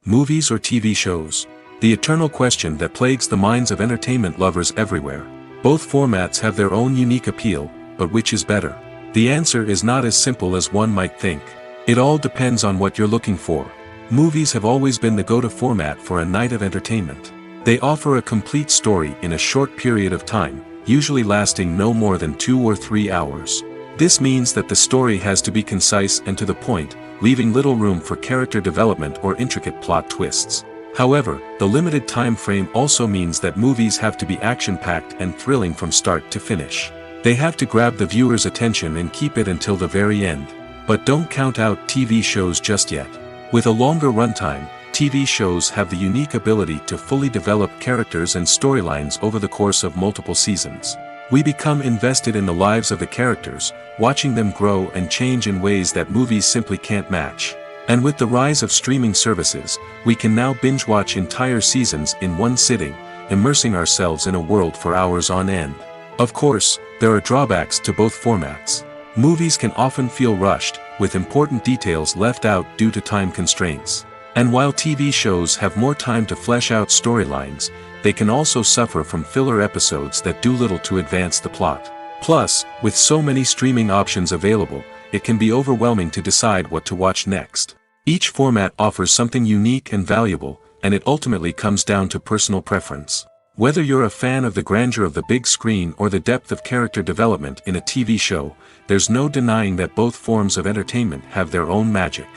Movies or TV shows? The eternal question that plagues the minds of entertainment lovers everywhere. Both formats have their own unique appeal, but which is better? The answer is not as simple as one might think. It all depends on what you're looking for. Movies have always been the go-to format for a night of entertainment. They offer a complete story in a short period of time, usually lasting no more than 2 or 3 hours. This means that the story has to be concise and to the point, leaving little room for character development or intricate plot twists. However, the limited time frame also means that movies have to be action-packed and thrilling from start to finish. They have to grab the viewer's attention and keep it until the very end. But don't count out TV shows just yet. With a longer runtime, TV shows have the unique ability to fully develop characters and storylines over the course of multiple seasons. We become invested in the lives of the characters, watching them grow and change in ways that movies simply can't match. And with the rise of streaming services, we can now binge-watch entire seasons in one sitting, immersing ourselves in a world for hours on end. Of course, there are drawbacks to both formats. Movies can often feel rushed, with important details left out due to time constraints. And while TV shows have more time to flesh out storylines, they can also suffer from filler episodes that do little to advance the plot. Plus, with so many streaming options available, it can be overwhelming to decide what to watch next. Each format offers something unique and valuable, and it ultimately comes down to personal preference. Whether you're a fan of the grandeur of the big screen or the depth of character development in a TV show, there's no denying that both forms of entertainment have their own magic.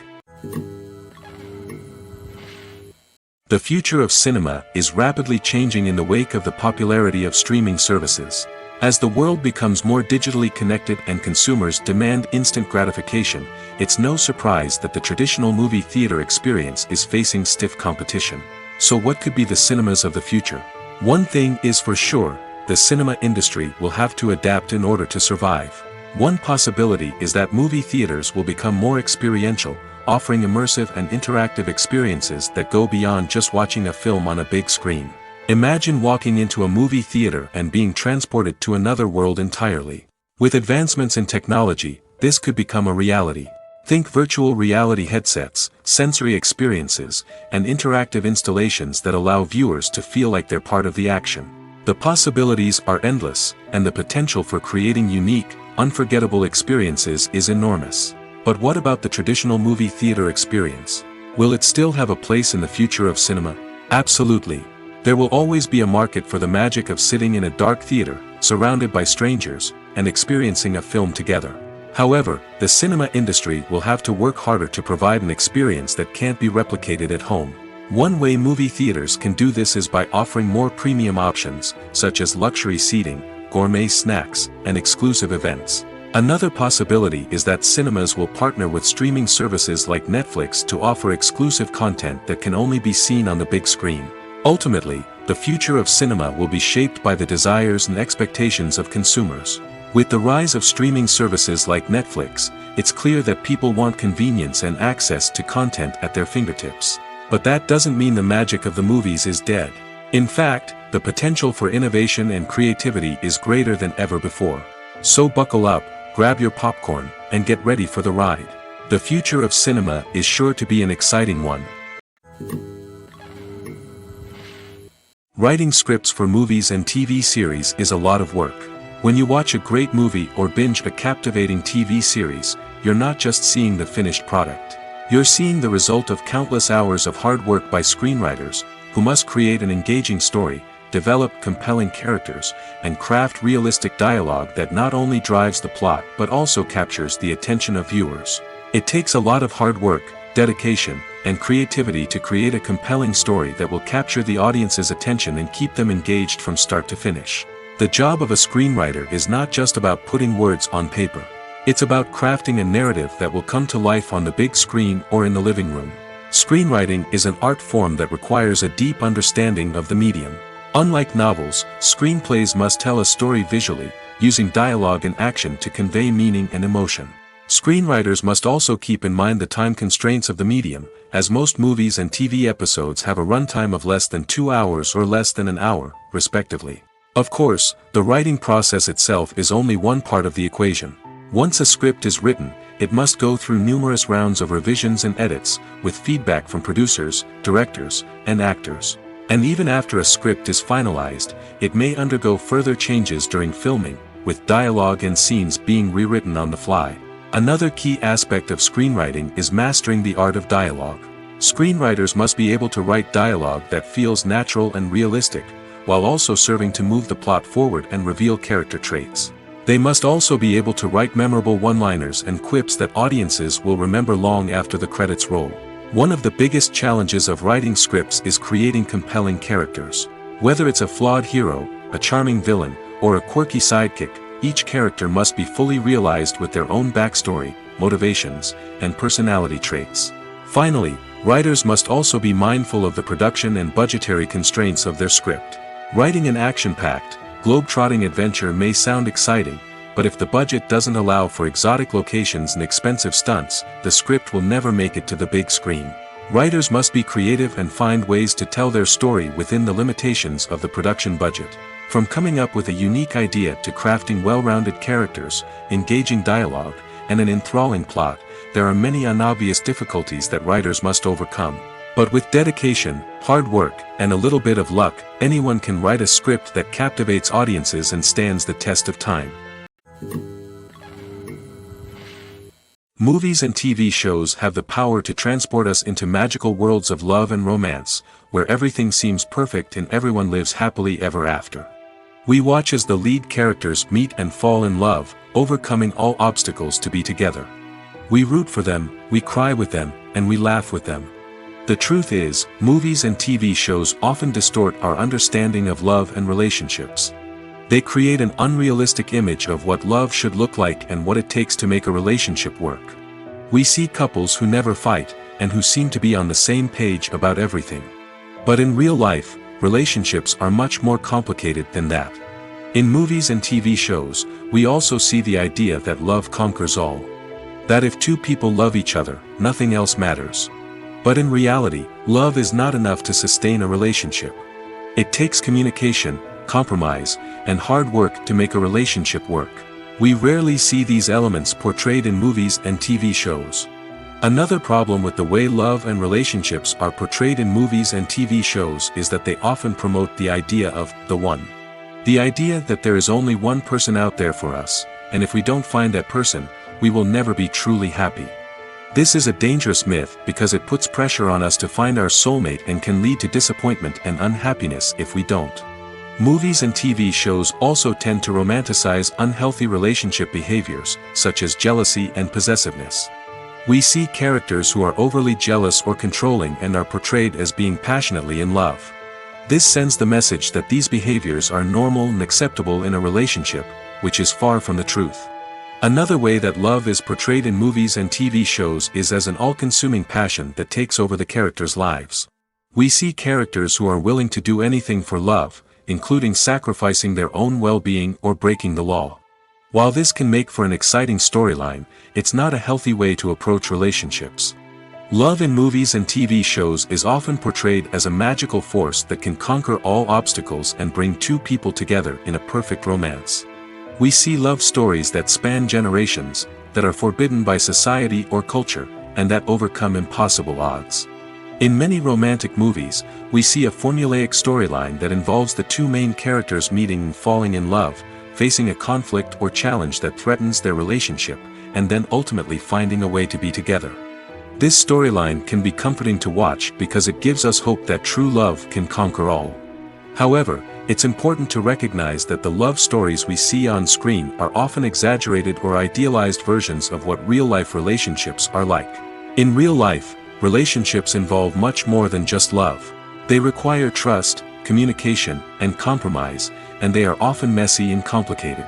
The future of cinema is rapidly changing in the wake of the popularity of streaming services. As the world becomes more digitally connected and consumers demand instant gratification, it's no surprise that the traditional movie theater experience is facing stiff competition. So what could be the cinemas of the future? One thing is for sure, the cinema industry will have to adapt in order to survive. One possibility is that movie theaters will become more experiential, offering immersive and interactive experiences that go beyond just watching a film on a big screen. Imagine walking into a movie theater and being transported to another world entirely. With advancements in technology, this could become a reality. Think virtual reality headsets, sensory experiences, and interactive installations that allow viewers to feel like they're part of the action. The possibilities are endless, and the potential for creating unique, unforgettable experiences is enormous. But what about the traditional movie theater experience? Will it still have a place in the future of cinema? Absolutely. There will always be a market for the magic of sitting in a dark theater, surrounded by strangers, and experiencing a film together. However, the cinema industry will have to work harder to provide an experience that can't be replicated at home. One way movie theaters can do this is by offering more premium options, such as luxury seating, gourmet snacks, and exclusive events. Another possibility is that cinemas will partner with streaming services like Netflix to offer exclusive content that can only be seen on the big screen. Ultimately, the future of cinema will be shaped by the desires and expectations of consumers. With the rise of streaming services like Netflix, it's clear that people want convenience and access to content at their fingertips. But that doesn't mean the magic of the movies is dead. In fact, the potential for innovation and creativity is greater than ever before. So buckle up, grab your popcorn, and get ready for the ride. The future of cinema is sure to be an exciting one. Writing scripts for movies and TV series is a lot of work. When you watch a great movie or binge a captivating TV series, you're not just seeing the finished product. You're seeing the result of countless hours of hard work by screenwriters, who must create an engaging story, develop compelling characters, and craft realistic dialogue that not only drives the plot but also captures the attention of viewers. It takes a lot of hard work, dedication, and creativity to create a compelling story that will capture the audience's attention and keep them engaged from start to finish. The job of a screenwriter is not just about putting words on paper. It's about crafting a narrative that will come to life on the big screen or in the living room. Screenwriting is an art form that requires a deep understanding of the medium. Unlike novels, screenplays must tell a story visually, using dialogue and action to convey meaning and emotion. Screenwriters must also keep in mind the time constraints of the medium, as most movies and TV episodes have a runtime of less than 2 hours or less than an hour, respectively. Of course, the writing process itself is only one part of the equation. Once a script is written, it must go through numerous rounds of revisions and edits, with feedback from producers, directors, and actors. And even after a script is finalized, it may undergo further changes during filming, with dialogue and scenes being rewritten on the fly. Another key aspect of screenwriting is mastering the art of dialogue. Screenwriters must be able to write dialogue that feels natural and realistic, while also serving to move the plot forward and reveal character traits. They must also be able to write memorable one-liners and quips that audiences will remember long after the credits roll. One of the biggest challenges of writing scripts is creating compelling characters. Whether it's a flawed hero, a charming villain, or a quirky sidekick, each character must be fully realized with their own backstory, motivations, and personality traits. Finally, writers must also be mindful of the production and budgetary constraints of their script. Writing an action-packed, globe-trotting adventure may sound exciting, but if the budget doesn't allow for exotic locations and expensive stunts, the script will never make it to the big screen. Writers must be creative and find ways to tell their story within the limitations of the production budget. From coming up with a unique idea to crafting well-rounded characters, engaging dialogue, and an enthralling plot, there are many unobvious difficulties that writers must overcome. But with dedication, hard work, and a little bit of luck, anyone can write a script that captivates audiences and stands the test of time. Movies and TV shows have the power to transport us into magical worlds of love and romance, where everything seems perfect and everyone lives happily ever after. We watch as the lead characters meet and fall in love, overcoming all obstacles to be together. We root for them, we cry with them, and we laugh with them. The truth is, movies and TV shows often distort our understanding of love and relationships. They create an unrealistic image of what love should look like and what it takes to make a relationship work. We see couples who never fight, and who seem to be on the same page about everything. But in real life, relationships are much more complicated than that. In movies and TV shows, we also see the idea that love conquers all. That if two people love each other, nothing else matters. But in reality, love is not enough to sustain a relationship. It takes communication, compromise, and hard work to make a relationship work. We rarely see these elements portrayed in movies and TV shows. Another problem with the way love and relationships are portrayed in movies and TV shows is that they often promote the idea of the one. The idea that there is only one person out there for us, and if we don't find that person, we will never be truly happy. This is a dangerous myth because it puts pressure on us to find our soulmate and can lead to disappointment and unhappiness if we don't. Movies and TV shows also tend to romanticize unhealthy relationship behaviors, such as jealousy and possessiveness. We see characters who are overly jealous or controlling and are portrayed as being passionately in love. This sends the message that these behaviors are normal and acceptable in a relationship, which is far from the truth. Another way that love is portrayed in movies and TV shows is as an all-consuming passion that takes over the characters' lives. We see characters who are willing to do anything for love, including sacrificing their own well-being or breaking the law. While this can make for an exciting storyline, it's not a healthy way to approach relationships. Love in movies and TV shows is often portrayed as a magical force that can conquer all obstacles and bring two people together in a perfect romance. We see love stories that span generations, that are forbidden by society or culture, and that overcome impossible odds. In many romantic movies, we see a formulaic storyline that involves the two main characters meeting and falling in love, facing a conflict or challenge that threatens their relationship, and then ultimately finding a way to be together. This storyline can be comforting to watch because it gives us hope that true love can conquer all. However, it's important to recognize that the love stories we see on screen are often exaggerated or idealized versions of what real-life relationships are like. In real life, relationships involve much more than just love. They require trust, communication, and compromise, and they are often messy and complicated.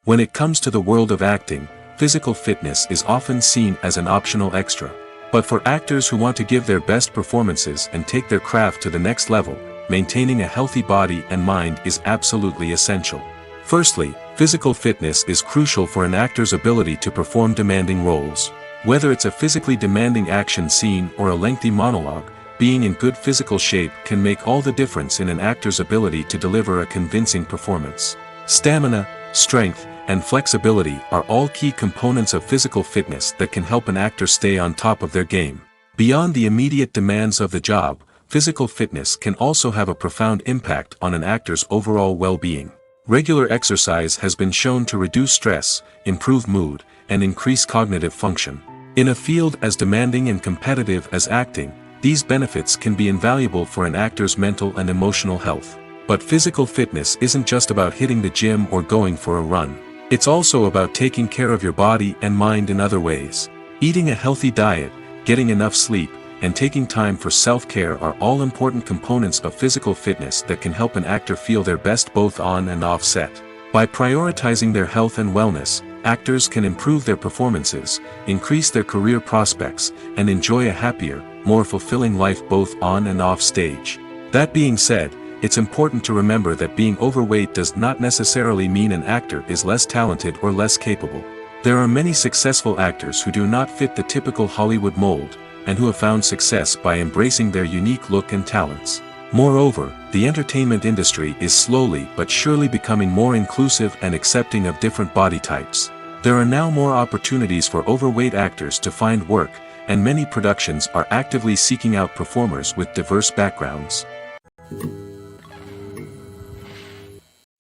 When it comes to the world of acting, physical fitness is often seen as an optional extra. But for actors who want to give their best performances and take their craft to the next level, maintaining a healthy body and mind is absolutely essential. Firstly, physical fitness is crucial for an actor's ability to perform demanding roles. Whether it's a physically demanding action scene or a lengthy monologue, being in good physical shape can make all the difference in an actor's ability to deliver a convincing performance. Stamina, strength, and flexibility are all key components of physical fitness that can help an actor stay on top of their game. Beyond the immediate demands of the job, physical fitness can also have a profound impact on an actor's overall well-being. Regular exercise has been shown to reduce stress, improve mood, and increase cognitive function. In a field as demanding and competitive as acting, these benefits can be invaluable for an actor's mental and emotional health. But physical fitness isn't just about hitting the gym or going for a run. It's also about taking care of your body and mind in other ways. Eating a healthy diet, getting enough sleep, and taking time for self-care are all important components of physical fitness that can help an actor feel their best both on and off set. By prioritizing their health and wellness, actors can improve their performances, increase their career prospects, and enjoy a happier, more fulfilling life both on and off stage. That being said, it's important to remember that being overweight does not necessarily mean an actor is less talented or less capable. There are many successful actors who do not fit the typical Hollywood mold, and who have found success by embracing their unique look and talents. Moreover, the entertainment industry is slowly but surely becoming more inclusive and accepting of different body types. There are now more opportunities for overweight actors to find work, and many productions are actively seeking out performers with diverse backgrounds.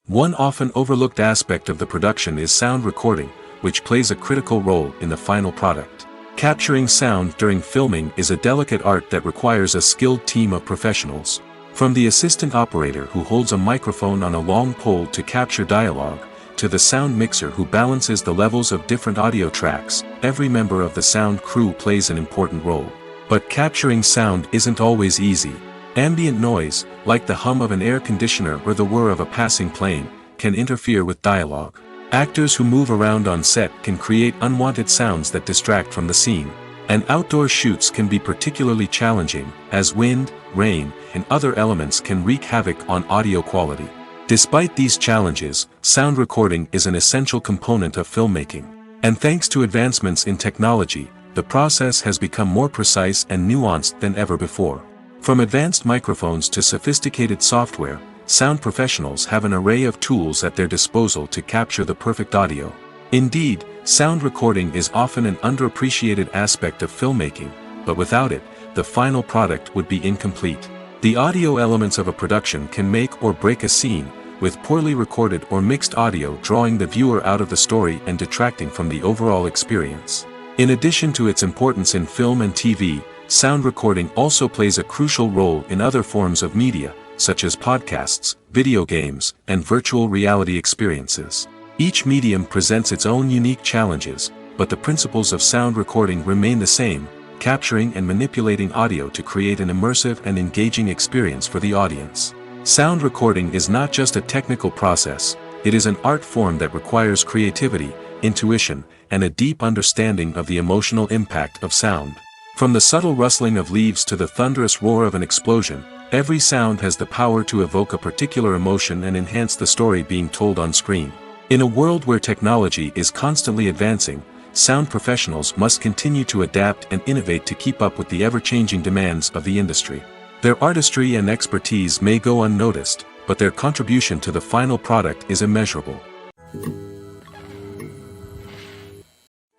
One often overlooked aspect of the production is sound recording, which plays a critical role in the final product. Capturing sound during filming is a delicate art that requires a skilled team of professionals. From the assistant operator who holds a microphone on a long pole to capture dialogue, to the sound mixer who balances the levels of different audio tracks, every member of the sound crew plays an important role. But capturing sound isn't always easy. Ambient noise, like the hum of an air conditioner or the whir of a passing plane, can interfere with dialogue. Actors who move around on set can create unwanted sounds that distract from the scene. And outdoor shoots can be particularly challenging, as wind, rain, and other elements can wreak havoc on audio quality. Despite these challenges, sound recording is an essential component of filmmaking. And thanks to advancements in technology, the process has become more precise and nuanced than ever before. From advanced microphones to sophisticated software, sound professionals have an array of tools at their disposal to capture the perfect audio. Indeed, sound recording is often an underappreciated aspect of filmmaking, but without it, the final product would be incomplete. The audio elements of a production can make or break a scene, with poorly recorded or mixed audio drawing the viewer out of the story and detracting from the overall experience. In addition to its importance in film and TV, sound recording also plays a crucial role in other forms of media, such as podcasts, video games, and virtual reality experiences. Each medium presents its own unique challenges, but the principles of sound recording remain the same, capturing and manipulating audio to create an immersive and engaging experience for the audience. Sound recording is not just a technical process, it is an art form that requires creativity, intuition, and a deep understanding of the emotional impact of sound. From the subtle rustling of leaves to the thunderous roar of an explosion, every sound has the power to evoke a particular emotion and enhance the story being told on screen. In a world where technology is constantly advancing, sound professionals must continue to adapt and innovate to keep up with the ever-changing demands of the industry. Their artistry and expertise may go unnoticed, but their contribution to the final product is immeasurable.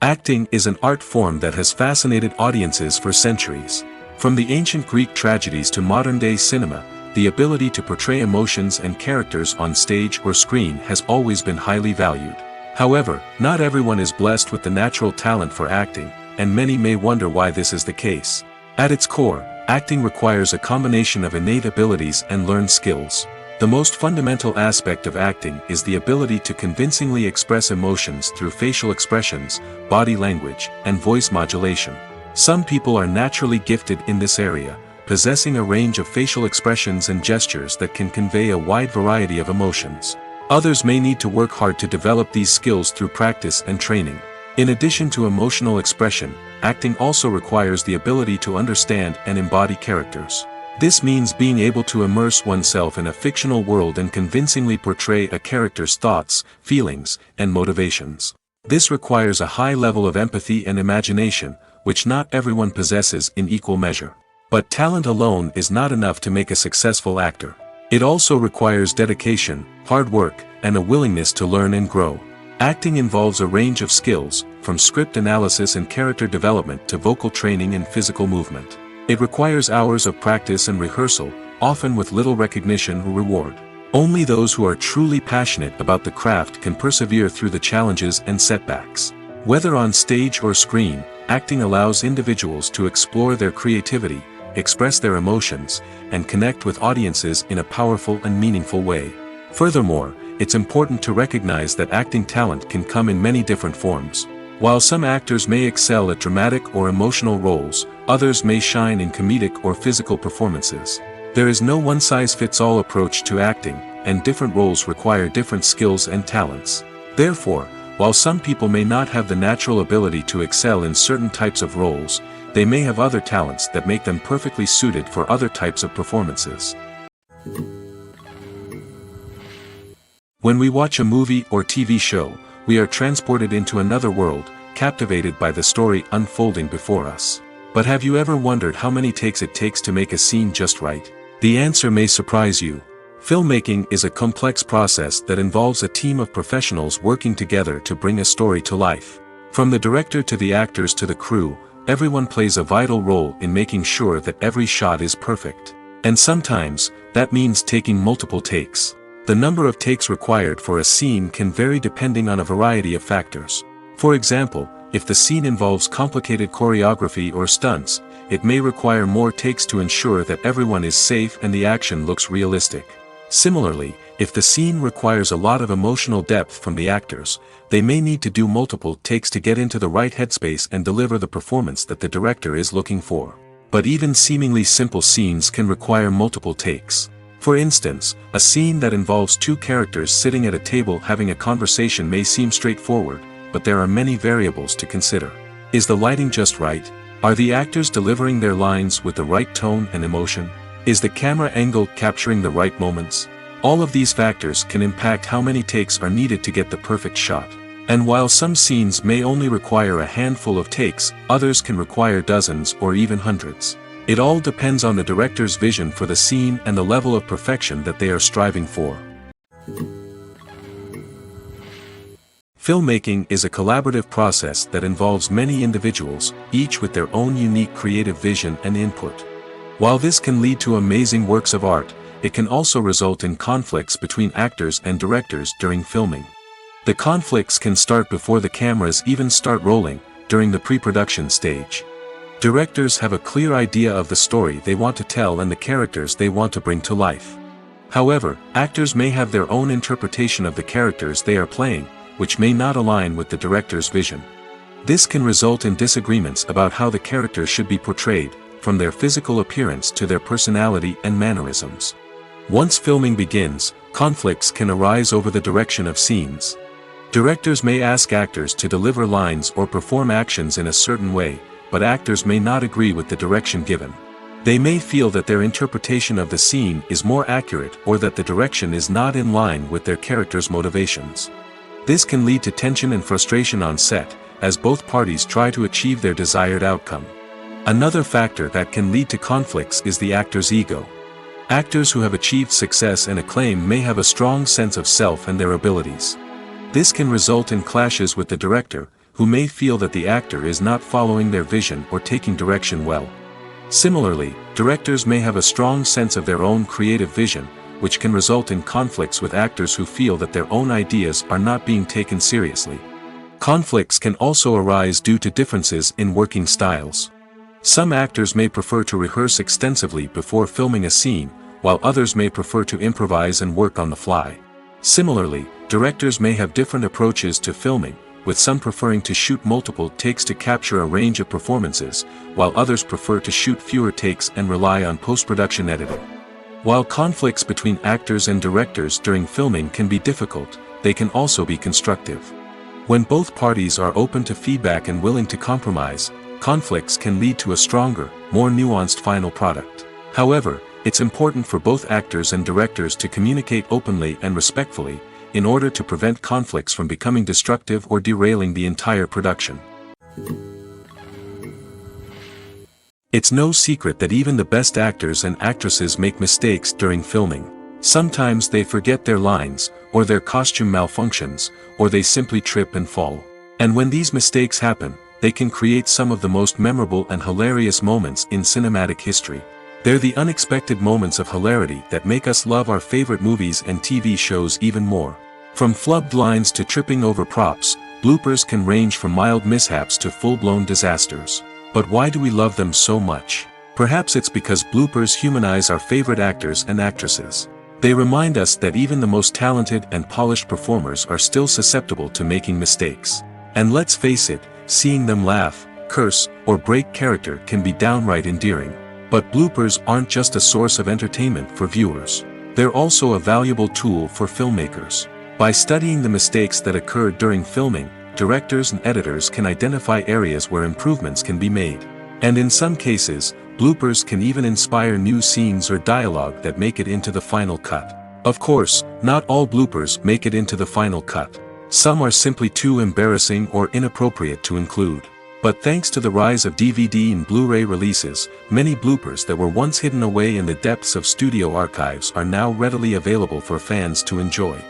Acting is an art form that has fascinated audiences for centuries. From the ancient Greek tragedies to modern-day cinema, the ability to portray emotions and characters on stage or screen has always been highly valued. However, not everyone is blessed with the natural talent for acting, and many may wonder why this is the case. At its core, acting requires a combination of innate abilities and learned skills. The most fundamental aspect of acting is the ability to convincingly express emotions through facial expressions, body language, and voice modulation. Some people are naturally gifted in this area, possessing a range of facial expressions and gestures that can convey a wide variety of emotions. Others may need to work hard to develop these skills through practice and training. In addition to emotional expression, acting also requires the ability to understand and embody characters. This means being able to immerse oneself in a fictional world and convincingly portray a character's thoughts, feelings, and motivations. This requires a high level of empathy and imagination, which not everyone possesses in equal measure. But talent alone is not enough to make a successful actor. It also requires dedication, hard work, and a willingness to learn and grow. Acting involves a range of skills, from script analysis and character development to vocal training and physical movement. It requires hours of practice and rehearsal, often with little recognition or reward. Only those who are truly passionate about the craft can persevere through the challenges and setbacks. Whether on stage or screen, acting allows individuals to explore their creativity, express their emotions, and connect with audiences in a powerful and meaningful way. Furthermore, it's important to recognize that acting talent can come in many different forms. While some actors may excel at dramatic or emotional roles, others may shine in comedic or physical performances. There is no one-size-fits-all approach to acting, and different roles require different skills and talents. Therefore, while some people may not have the natural ability to excel in certain types of roles, they may have other talents that make them perfectly suited for other types of performances. When we watch a movie or TV show, we are transported into another world, captivated by the story unfolding before us. But have you ever wondered how many takes it takes to make a scene just right? The answer may surprise you. Filmmaking is a complex process that involves a team of professionals working together to bring a story to life. From the director to the actors to the crew, everyone plays a vital role in making sure that every shot is perfect. And sometimes, that means taking multiple takes. The number of takes required for a scene can vary depending on a variety of factors. For example, if the scene involves complicated choreography or stunts, it may require more takes to ensure that everyone is safe and the action looks realistic. Similarly, if the scene requires a lot of emotional depth from the actors, they may need to do multiple takes to get into the right headspace and deliver the performance that the director is looking for. But even seemingly simple scenes can require multiple takes. For instance, a scene that involves two characters sitting at a table having a conversation may seem straightforward, but there are many variables to consider. Is the lighting just right? Are the actors delivering their lines with the right tone and emotion? Is the camera angle capturing the right moments? All of these factors can impact how many takes are needed to get the perfect shot. And while some scenes may only require a handful of takes, others can require dozens or even hundreds. It all depends on the director's vision for the scene and the level of perfection that they are striving for. Filmmaking is a collaborative process that involves many individuals, each with their own unique creative vision and input. While this can lead to amazing works of art, it can also result in conflicts between actors and directors during filming. The conflicts can start before the cameras even start rolling, during the pre-production stage. Directors have a clear idea of the story they want to tell and the characters they want to bring to life. However, actors may have their own interpretation of the characters they are playing, which may not align with the director's vision. This can result in disagreements about how the characters should be portrayed, from their physical appearance to their personality and mannerisms. Once filming begins, conflicts can arise over the direction of scenes. Directors may ask actors to deliver lines or perform actions in a certain way, but actors may not agree with the direction given. They may feel that their interpretation of the scene is more accurate or that the direction is not in line with their character's motivations. This can lead to tension and frustration on set, as both parties try to achieve their desired outcome. Another factor that can lead to conflicts is the actor's ego. Actors who have achieved success and acclaim may have a strong sense of self and their abilities. This can result in clashes with the director, who may feel that the actor is not following their vision or taking direction well. Similarly, directors may have a strong sense of their own creative vision, which can result in conflicts with actors who feel that their own ideas are not being taken seriously. Conflicts can also arise due to differences in working styles. Some actors may prefer to rehearse extensively before filming a scene, while others may prefer to improvise and work on the fly. Similarly, directors may have different approaches to filming, with some preferring to shoot multiple takes to capture a range of performances, while others prefer to shoot fewer takes and rely on post-production editing. While conflicts between actors and directors during filming can be difficult, they can also be constructive. When both parties are open to feedback and willing to compromise, conflicts can lead to a stronger, more nuanced final product. However, it's important for both actors and directors to communicate openly and respectfully, in order to prevent conflicts from becoming destructive or derailing the entire production. It's no secret that even the best actors and actresses make mistakes during filming. Sometimes they forget their lines, or their costume malfunctions, or they simply trip and fall. And when these mistakes happen, they can create some of the most memorable and hilarious moments in cinematic history. They're the unexpected moments of hilarity that make us love our favorite movies and TV shows even more. From flubbed lines to tripping over props, bloopers can range from mild mishaps to full-blown disasters. But why do we love them so much? Perhaps it's because bloopers humanize our favorite actors and actresses. They remind us that even the most talented and polished performers are still susceptible to making mistakes. And let's face it, seeing them laugh, curse, or break character can be downright endearing. But bloopers aren't just a source of entertainment for viewers. They're also a valuable tool for filmmakers. By studying the mistakes that occur during filming, directors and editors can identify areas where improvements can be made. And in some cases, bloopers can even inspire new scenes or dialogue that make it into the final cut. Of course, not all bloopers make it into the final cut. Some are simply too embarrassing or inappropriate to include. But thanks to the rise of DVD and Blu-ray releases, many bloopers that were once hidden away in the depths of studio archives are now readily available for fans to enjoy.